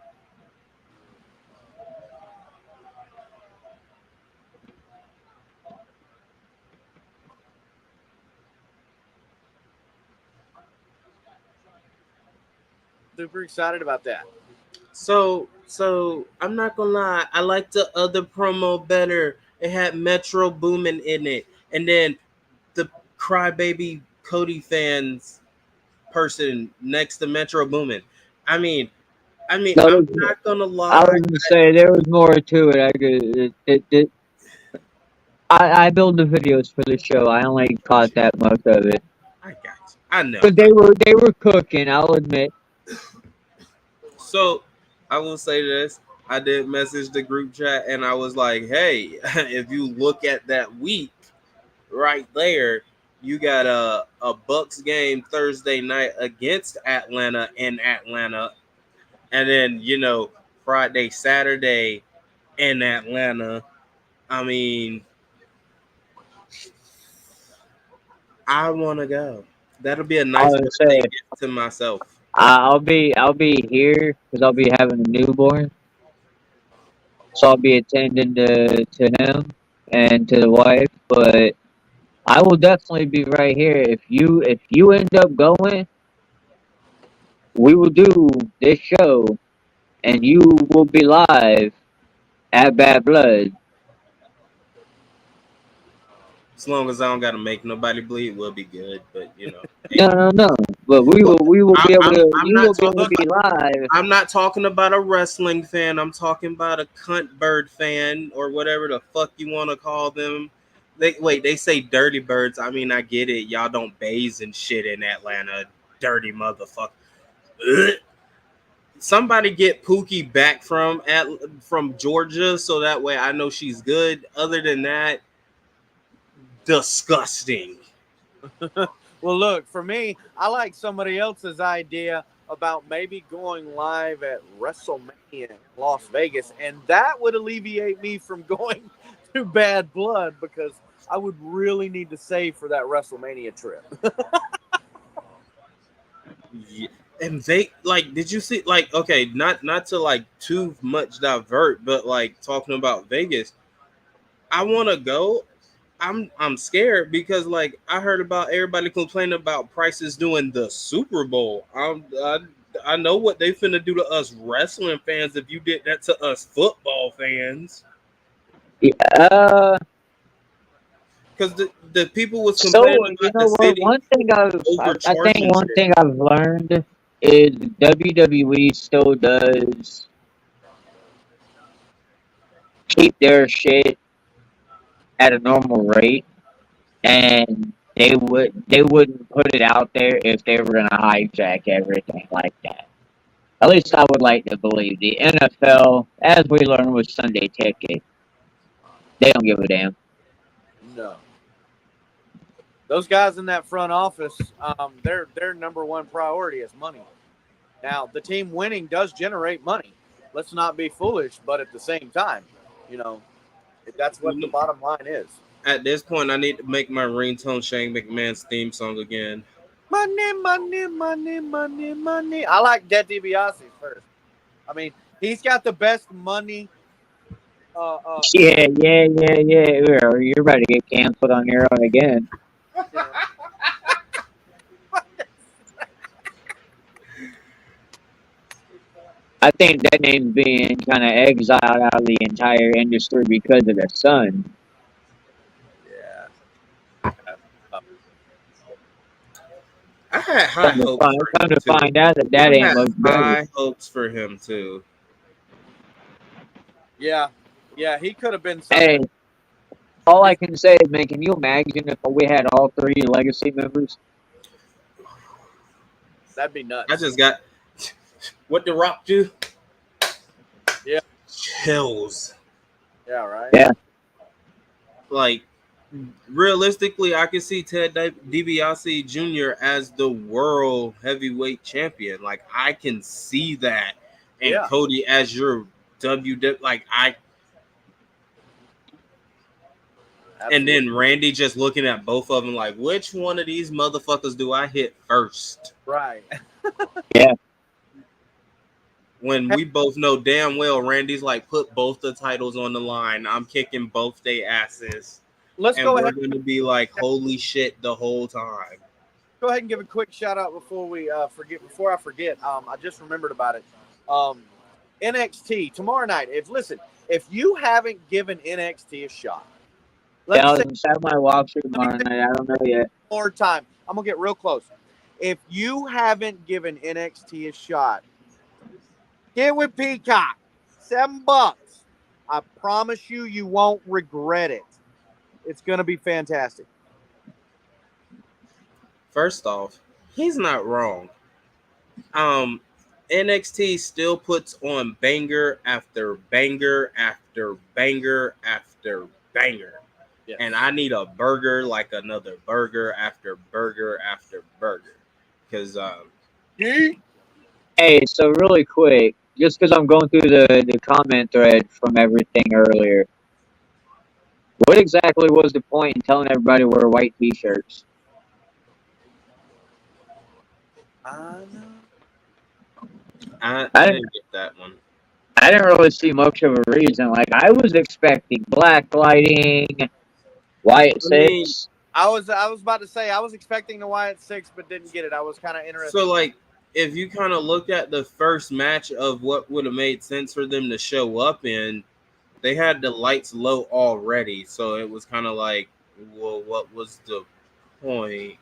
Super excited about that.
So I'm not gonna lie, I like the other promo better. It had Metro Boomin in it, and then the crybaby Cody fans person next to Metro Boomin. I mean, I'm not gonna lie.
I was gonna say there was more to it. I build the videos for the show. I only caught that much of it.
I got you. I know.
But they were cooking, I'll admit.
So I will say this. I did message the group chat and I was like, hey, if you look at that week right there, you got a Bucks game Thursday night against Atlanta in Atlanta. And then, Friday, Saturday in Atlanta. I mean, I want to go. That'll be a nice birthday gift to myself.
I'll be here because I'll be having a newborn, so I'll be attending to him and to the wife. But I will definitely be right here. If you end up going, we will do this show, and you will be live at Bad Blood.
As long as I don't gotta make nobody bleed, we'll be good. But
No. But we will be able to. You will be able to be live.
I'm not talking about a wrestling fan. I'm talking about a cunt bird fan or whatever the fuck you want to call them. They say dirty birds. I mean, I get it. Y'all don't bathe and shit in Atlanta, dirty motherfucker. Ugh. Somebody get Pookie back from Georgia, so that way I know she's good. Other than that, disgusting.
Well, look, for me, I like somebody else's idea about maybe going live at WrestleMania in Las Vegas, and that would alleviate me from going to Bad Blood, because I would really need to save for that WrestleMania trip.
Yeah. And did you see, okay, not to too much divert, but talking about Vegas, I want to go. I'm scared because like I heard about everybody complaining about prices doing the Super Bowl. I know what they finna do to us wrestling fans if you did that to us football fans.
Yeah,
Because the people was
so
complaining
you
about the
know what?
city
One thing I think
overcharging
one
shit.
thing I've learned is WWE still does keep their shit at a normal rate, and they wouldn't put it out there if they were gonna hijack everything like that. At least I would like to believe. The NFL, as we learned with Sunday Ticket, they don't give a damn.
No. Those guys in that front office, their number one priority is money. Now, the team winning does generate money. Let's not be foolish, but at the same time, you know, that's what the bottom line is.
At this point, I need to make my ringtone Shane McMahon's theme song again.
Money, money, money, money, money. I like Ted DiBiase first. I mean, he's got the best money.
Yeah. You're about to get canceled on your own again. I think that name's being kind of exiled out of the entire industry because of the sun.
Yeah.
I had high hopes for
Come
him
to
too.
find out that
I
that ain't
had
much better.
high hopes for him too.
Yeah. Yeah, he could have been
Hey,
something.
all I can say is, man, can you imagine if we had all three legacy members?
That'd be nuts.
I just got what The Rock do?
Yeah.
Chills.
Yeah, right?
Yeah.
Like realistically, I can see Ted DiBiase Jr. as the world heavyweight champion. Like I can see that, and
Yeah.
Cody as your WW. Like I, and then Randy just looking at both of them like, which one of these motherfuckers do I hit first?
Right.
Yeah.
When we both know damn well Randy's like, put both the titles on the line. I'm kicking both their asses.
Let's
And
go
we're
ahead.
going to be like, holy shit, the whole time.
Go ahead and give a quick shout out before we forget. Before I forget, I just remembered about it. NXT tomorrow night. If you haven't given NXT a shot,
Yeah, I
let's say
was gonna my walkthrough tomorrow night. I don't know yet.
more time. I'm gonna get real close. If you haven't given NXT a shot, get with Peacock. $7. I promise you, you won't regret it. It's gonna be fantastic.
First off, he's not wrong. NXT still puts on banger after banger after banger after banger.
Yes.
And I need a burger like another burger after burger after burger. Because
Hey, so really quick, just because I'm going through the comment thread from everything earlier, what exactly was the point in telling everybody to wear white t-shirts?
I
I
didn't get that one.
I didn't really see much of a reason. Like, I was expecting black lighting, white six.
I was about to say I was expecting the Wyatt 6, but didn't get it. I was kind of interested.
So like, if you kind of look at the first match of what would have made sense for them to show up in, they had the lights low already, so it was kind of like, well, what was the point?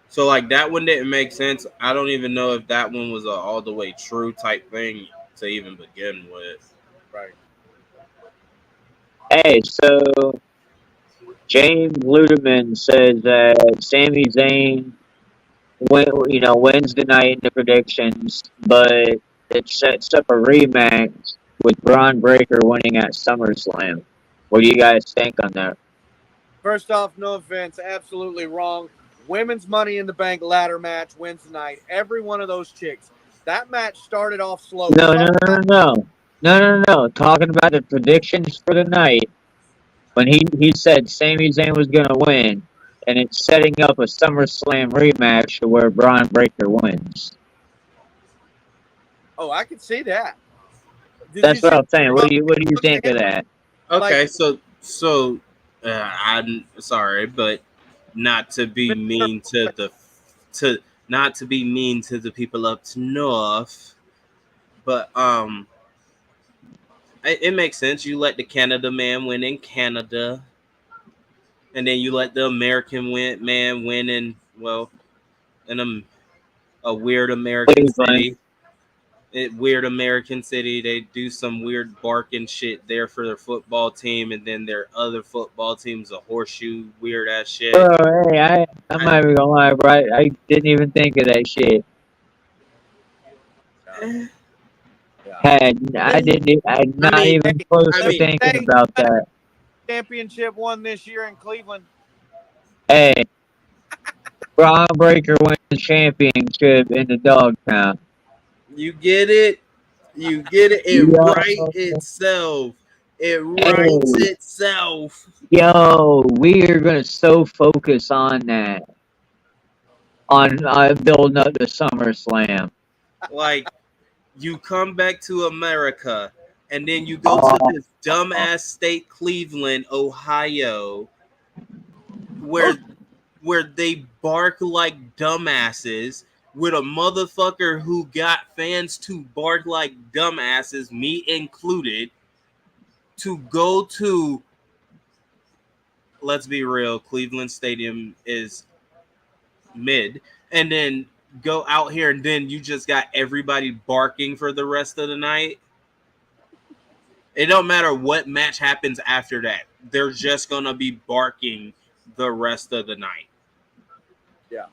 So like that one didn't make sense. I don't even know if that one was a all the way true type thing to even begin with.
Right.
Hey, so James Ludeman says that Sami Zayn wins the night in the predictions, but it sets up a rematch with Braun Breaker winning at SummerSlam. What do you guys think on that?
First off, no offense, absolutely wrong. Women's Money in the Bank ladder match wins the night. Every one of those chicks. That match started off slow.
No. Talking about the predictions for the night, when he said Sami Zayn was going to win, and it's setting up a SummerSlam rematch to where Braun Breaker wins.
Oh, I can see that.
That's what I'm saying. What do you think of that?
Okay, so I'm sorry, but not to be mean to not to be mean to the people up north, but it makes sense. You let the Canada man win in Canada, and then you let the American man win in, well, in a weird American
Cleveland.
city. Weird American city. They do some weird barking shit there for their football team, and then their other football team's a horseshoe weird ass shit.
Bro, hey, I'm not even gonna lie, bro. I didn't even think of that shit.
Eh,
I'm
I
not
mean,
even close
I
to
mean,
thinking about that.
Championship won this year in Cleveland.
Hey, Braun Breaker wins the championship in the dog pound.
you get it. You get it. It
Yo,
right itself. It writes
hey,
itself.
yo, we are gonna so focus on that, on building up the SummerSlam.
Like, you come back to America, and then you go to
Oh,
this dumbass state, Cleveland, Ohio, where they bark like dumbasses, with a motherfucker who got fans to bark like dumbasses, me included, to go to, let's be real, Cleveland Stadium is mid, and then go out here, and then you just got everybody barking for the rest of the night. It don't matter what match happens after that. They're just gonna be barking the rest of the night.
Yeah.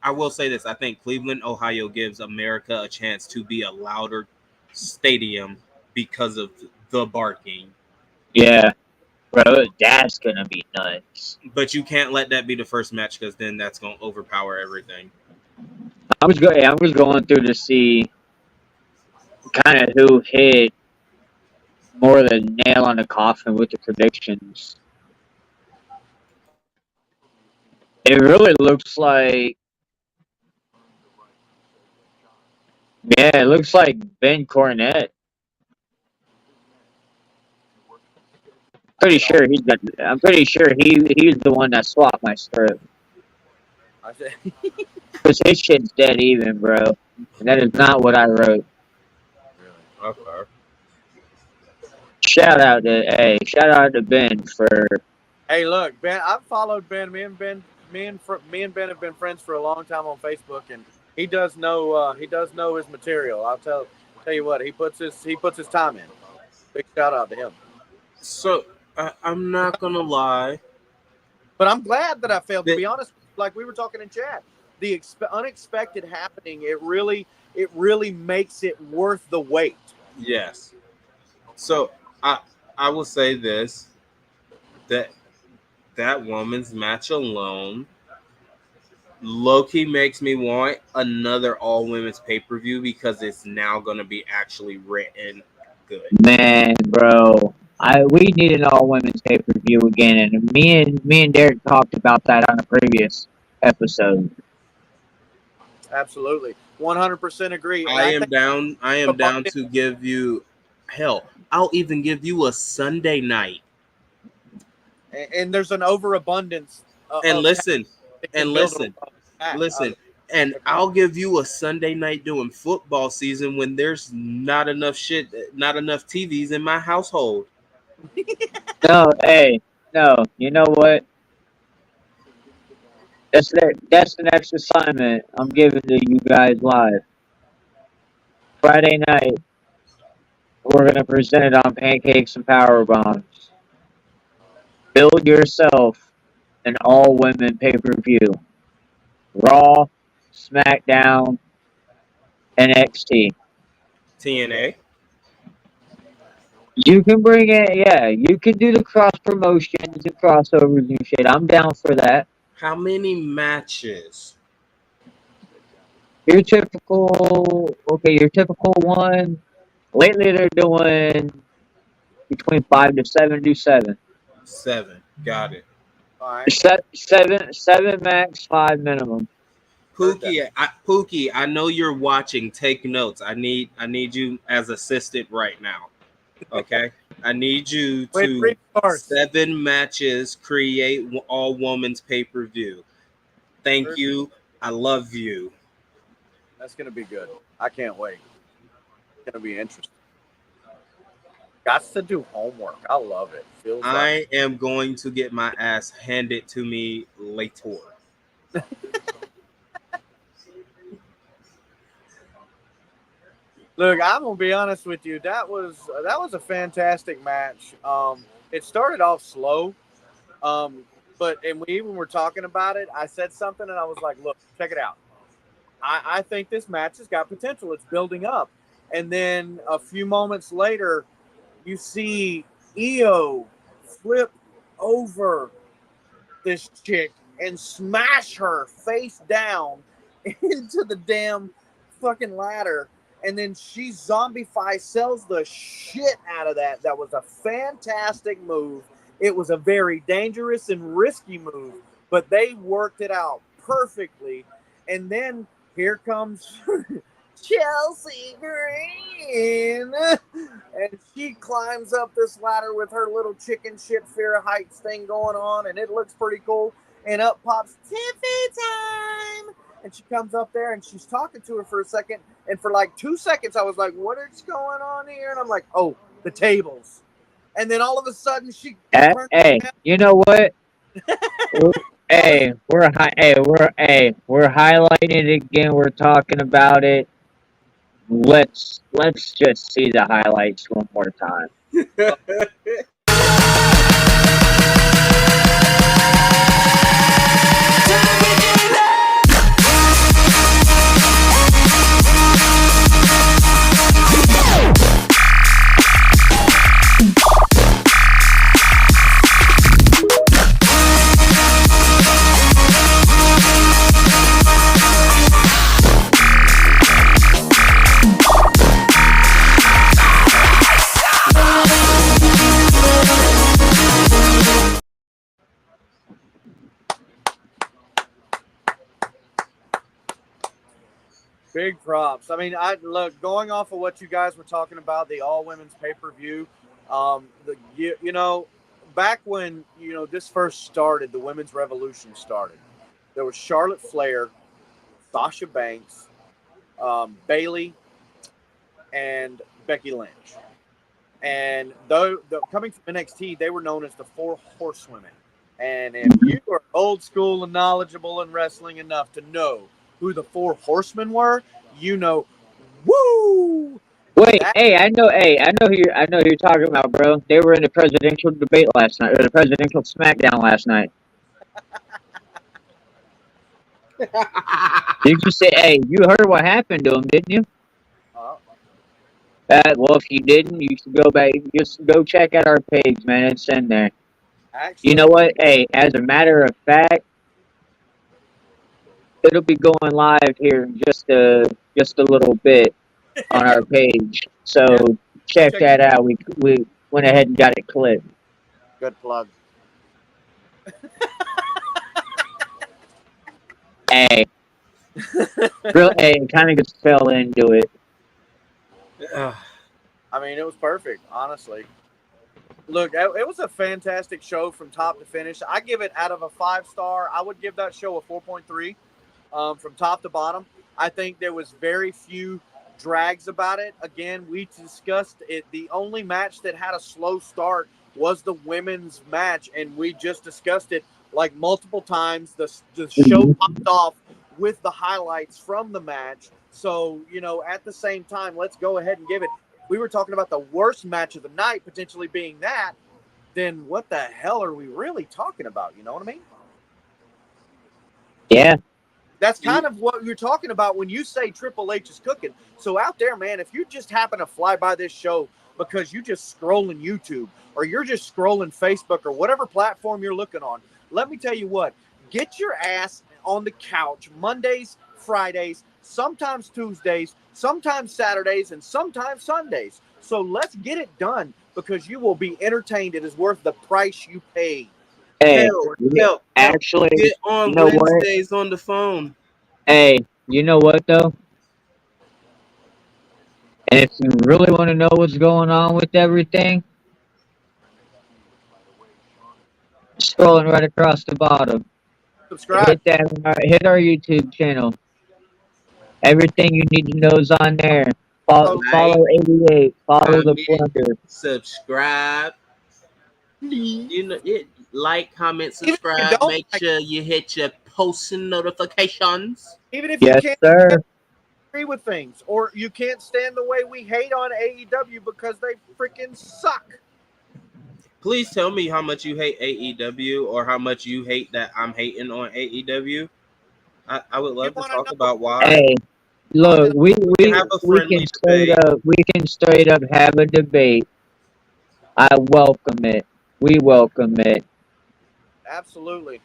I will say this. I think Cleveland, Ohio gives America a chance to be a louder stadium because of the barking.
yeah, bro, that's gonna be nuts.
But you can't let that be the first match, because then that's gonna overpower everything.
I was going through to see kind of who hit more than nail on the coffin with the predictions. It really looks like, yeah, it looks like Ben Cornette. Pretty sure he's got. I'm pretty sure he's the one that swapped my script.
I said,
Cause his shit's dead even, bro. And that is not what I wrote.
Okay.
Shout out to Ben for.
hey, look, Ben. I've followed Ben. Me and Ben have been friends for a long time on Facebook, and he does know his material. Tell you what, he puts his time in. Big shout out to him.
So I'm not gonna lie.
But I'm glad that I failed. To be honest, like we were talking in chat, the unexpected happening, it really makes it worth the wait.
Yes. So I will say this, that that woman's match alone low-key makes me want another all women's pay-per-view, because it's now gonna be actually written good.
Man, bro. We need an all women's pay per view again, and me and Derek talked about that on a previous episode.
Absolutely, 100% agree. And
I am
think
down. I am down to give you, hell, I'll even give you a Sunday night.
and there's an overabundance.
And
of
listen,
that can
and
build
listen,
a-
listen, and I'll give you a Sunday night during football season, when there's not enough TVs in my household.
No, hey, no. You know what? That's the next assignment I'm giving to you guys live. Friday night, we're gonna present it on Pancakes and Powerbombs. Build yourself an all women pay per view. Raw, SmackDown, NXT.
TNA.
You can bring it, yeah. You can do the cross promotions and crossovers and shit. I'm down for that.
How many matches?
Your typical, your typical one. Lately, they're doing between 5 to 7. Do 7.
7. Got it.
all right.
Seven max, 5 minimum.
Pookie, I know you're watching. Take notes. I need you as assistant right now. Okay. I need you
Wait,
to
3 stars.
7 matches, create all women's pay-per-view. Thank you. I love you.
That's gonna be good. I can't wait. It's gonna be interesting. Got to do homework. I love it. Feels like
I am going to get my ass handed to me later.
Look, I'm gonna be honest with you. That was a fantastic match. It started off slow, but and we even were talking about it. I said something, and I was like, "Look, check it out. I think this match has got potential. It's building up." And then a few moments later, you see Io flip over this chick and smash her face down into the damn fucking ladder. And then she zombify sells the shit out of that. That was a fantastic move. It was a very dangerous and risky move, but they worked it out perfectly. And then here comes Chelsea Green. And she climbs up this ladder with her little chicken shit fear of heights thing going on, and it looks pretty cool. And up pops Tiffy time. And she comes up there and she's talking to her for a second. And for like 2 seconds, I was like, what is going on here? And I'm like, oh, the tables. And then all of a sudden she
Hey, you know what? We're highlighting it again. We're talking about it. Let's just see the highlights one more time.
Big props. I mean, I look, going off of what you guys were talking about, the all women's pay per view. You know, back when this first started, the women's revolution started. There was Charlotte Flair, Sasha Banks, Bailey, and Becky Lynch. And though coming from NXT, they were known as the Four Horsewomen. And if you are old school and knowledgeable in wrestling enough to know who the Four Horsemen were, woo!
Wait, I know who you're talking about, bro. They were in the presidential debate last night, or the presidential smackdown last night. Did you say, hey, you heard what happened to him, didn't you? Well, if you didn't, you should go back, just go check out our page, man. It's in there.
Actually,
you know what? Hey, as a matter of fact, it'll be going live here in just a little bit on our page. So check that out. We went ahead and got it clipped.
Good plug.
Hey, kind of just fell into it.
I mean, it was perfect, honestly. Look, it was a fantastic show from top to finish. I give it, out of a 5-star, I would give that show a 4.3 from top to bottom. I think there was very few drags about it. Again, we discussed it. The only match that had a slow start was the women's match, and we just discussed it like multiple times. The show popped off with the highlights from the match. So, at the same time, let's go ahead and give it. We were talking about the worst match of the night potentially being that. Then what the hell are we really talking about? You know what I mean?
Yeah.
That's kind of what you're talking about when you say Triple H is cooking. So out there, man, if you just happen to fly by this show because you just scrolling YouTube or you're just scrolling Facebook or whatever platform you're looking on, let me tell you what, get your ass on the couch Mondays, Fridays, sometimes Tuesdays, sometimes Saturdays, and sometimes Sundays. So let's get it done because you will be entertained. It is worth the price you pay.
Hey, actually,
get on Wednesdays on the phone.
Hey, you know what though? And if you really want to know what's going on with everything, Scrolling right across the bottom.
Subscribe.
Hit that. Hit our YouTube channel. Everything you need to know is on there. Follow,
Oh,
follow 88. Follow the
Comment,
Blender.
subscribe. You know, like, comment,
even if you
subscribe.
don't
Make
like,
sure you hit your post notifications.
even if you
Yes,
can't
sir.
agree with things, or you can't stand the way we hate on AEW because they freaking suck.
Please tell me how much you hate AEW or how much you hate that I'm hating on AEW. I would
You
love to
want to
talk
know?
about why.
Hey, look,
Comment.
we
We can
we
have a
we
friendly
can straight
debate.
up have a debate. I welcome it. We welcome it.
Absolutely.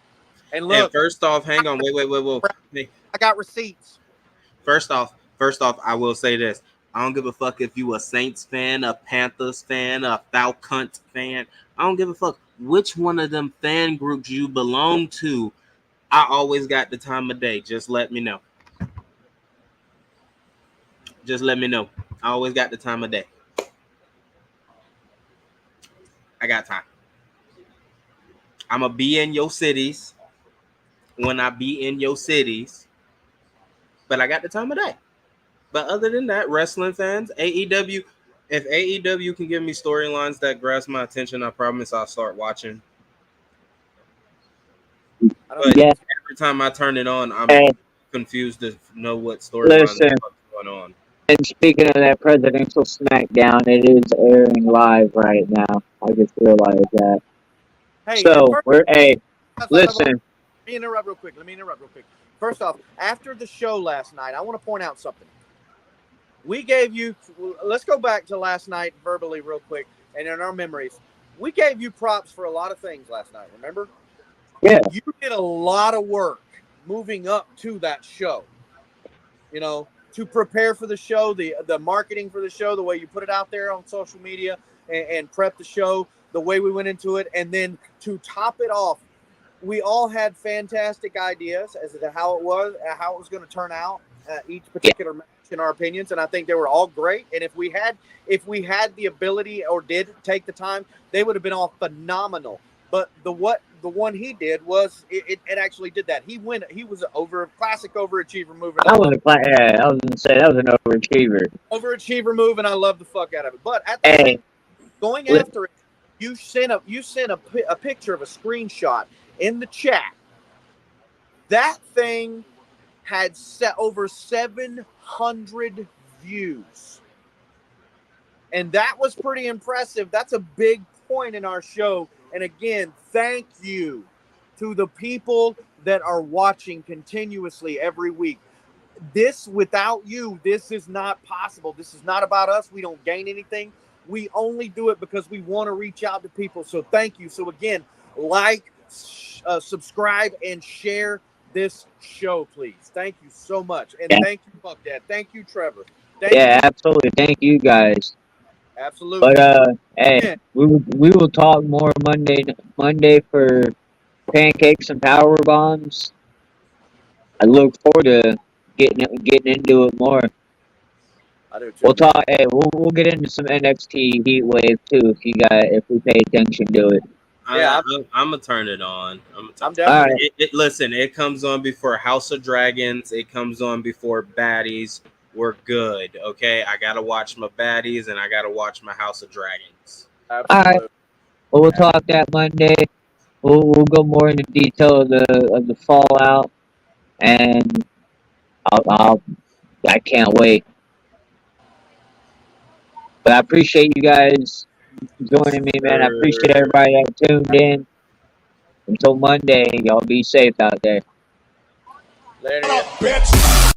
And
And
look,
first off, hang on, wait. Hey,
I got receipts.
first off, I will say this. I don't give a fuck if you a Saints fan, a Panthers fan, a Falcons fan. I don't give a fuck which one of them fan groups you belong to. I always got the time of day. Just let me know. Just let me know. I always got the time of day. I got time. I'ma be in your cities when I be in your cities, but I got the time of day. But other than that, wrestling fans, AEW, if AEW can give me storylines that grasp my attention, I promise I'll start watching.
I
But
don't.
Yeah.
every time I turn it on, I'm
Hey,
confused to know what storyline
listen.
is going on.
And speaking of that presidential smackdown, it is airing live right now. I just realized that.
Hey, and
So
first,
we're hey,
let
listen.
me interrupt real quick. Let me interrupt real quick. First off, after the show last night, I want to point out something. We gave you. Let's go back to last night verbally, real quick, and in our memories. We gave you props for a lot of things last night. Remember?
Yeah.
You did a lot of work moving up to that show. You know, to prepare for the show, the marketing for the show, the way you put it out there on social media and prep the show, the way we went into it, and then to top it off, we all had fantastic ideas as to how it was going to turn out, each particular match in our opinions, and I think they were all great. And if we had the ability or did take the time, they would have been all phenomenal. But the one he did was it actually did that. He was a classic overachiever move. And
I was gonna say that was an overachiever.
overachiever move, and I love the fuck out of it. But at the
Hey,
same going
li-
after it, you sent a picture of a screenshot in the chat. That thing had set over 700 views. And that was pretty impressive. That's a big point in our show. And again, thank you to the people that are watching continuously every week. This, without you, this is not possible. This is not about us. We don't gain anything. We only do it because we want to reach out to people. So thank you. So again, like, subscribe, and share this show, please. Thank you so much. And
yeah,
thank you, Buck Dad. Thank you, Trevor. Thank
yeah,
you.
absolutely. Thank you guys.
Absolutely.
But hey,
Yeah.
we will talk more Monday for pancakes and power bombs. I look forward to getting into it more.
I do too.
We'll talk. Hey, we'll get into some NXT Heat Wave too if we pay attention to it.
Yeah,
I'm gonna turn it on.
I'm
All right.
definitely.
Listen, it comes on before House of Dragons. It comes on before Baddies. We're good, okay? I gotta watch my Baddies and I gotta watch my House of Dragons.
All right.
Absolutely.
Well, we'll talk that Monday. We'll go more into detail of the fallout, and I can't wait. But I appreciate you guys joining me, man. I appreciate everybody that tuned in. Until Monday, y'all be safe out there.
Later.
Bitch.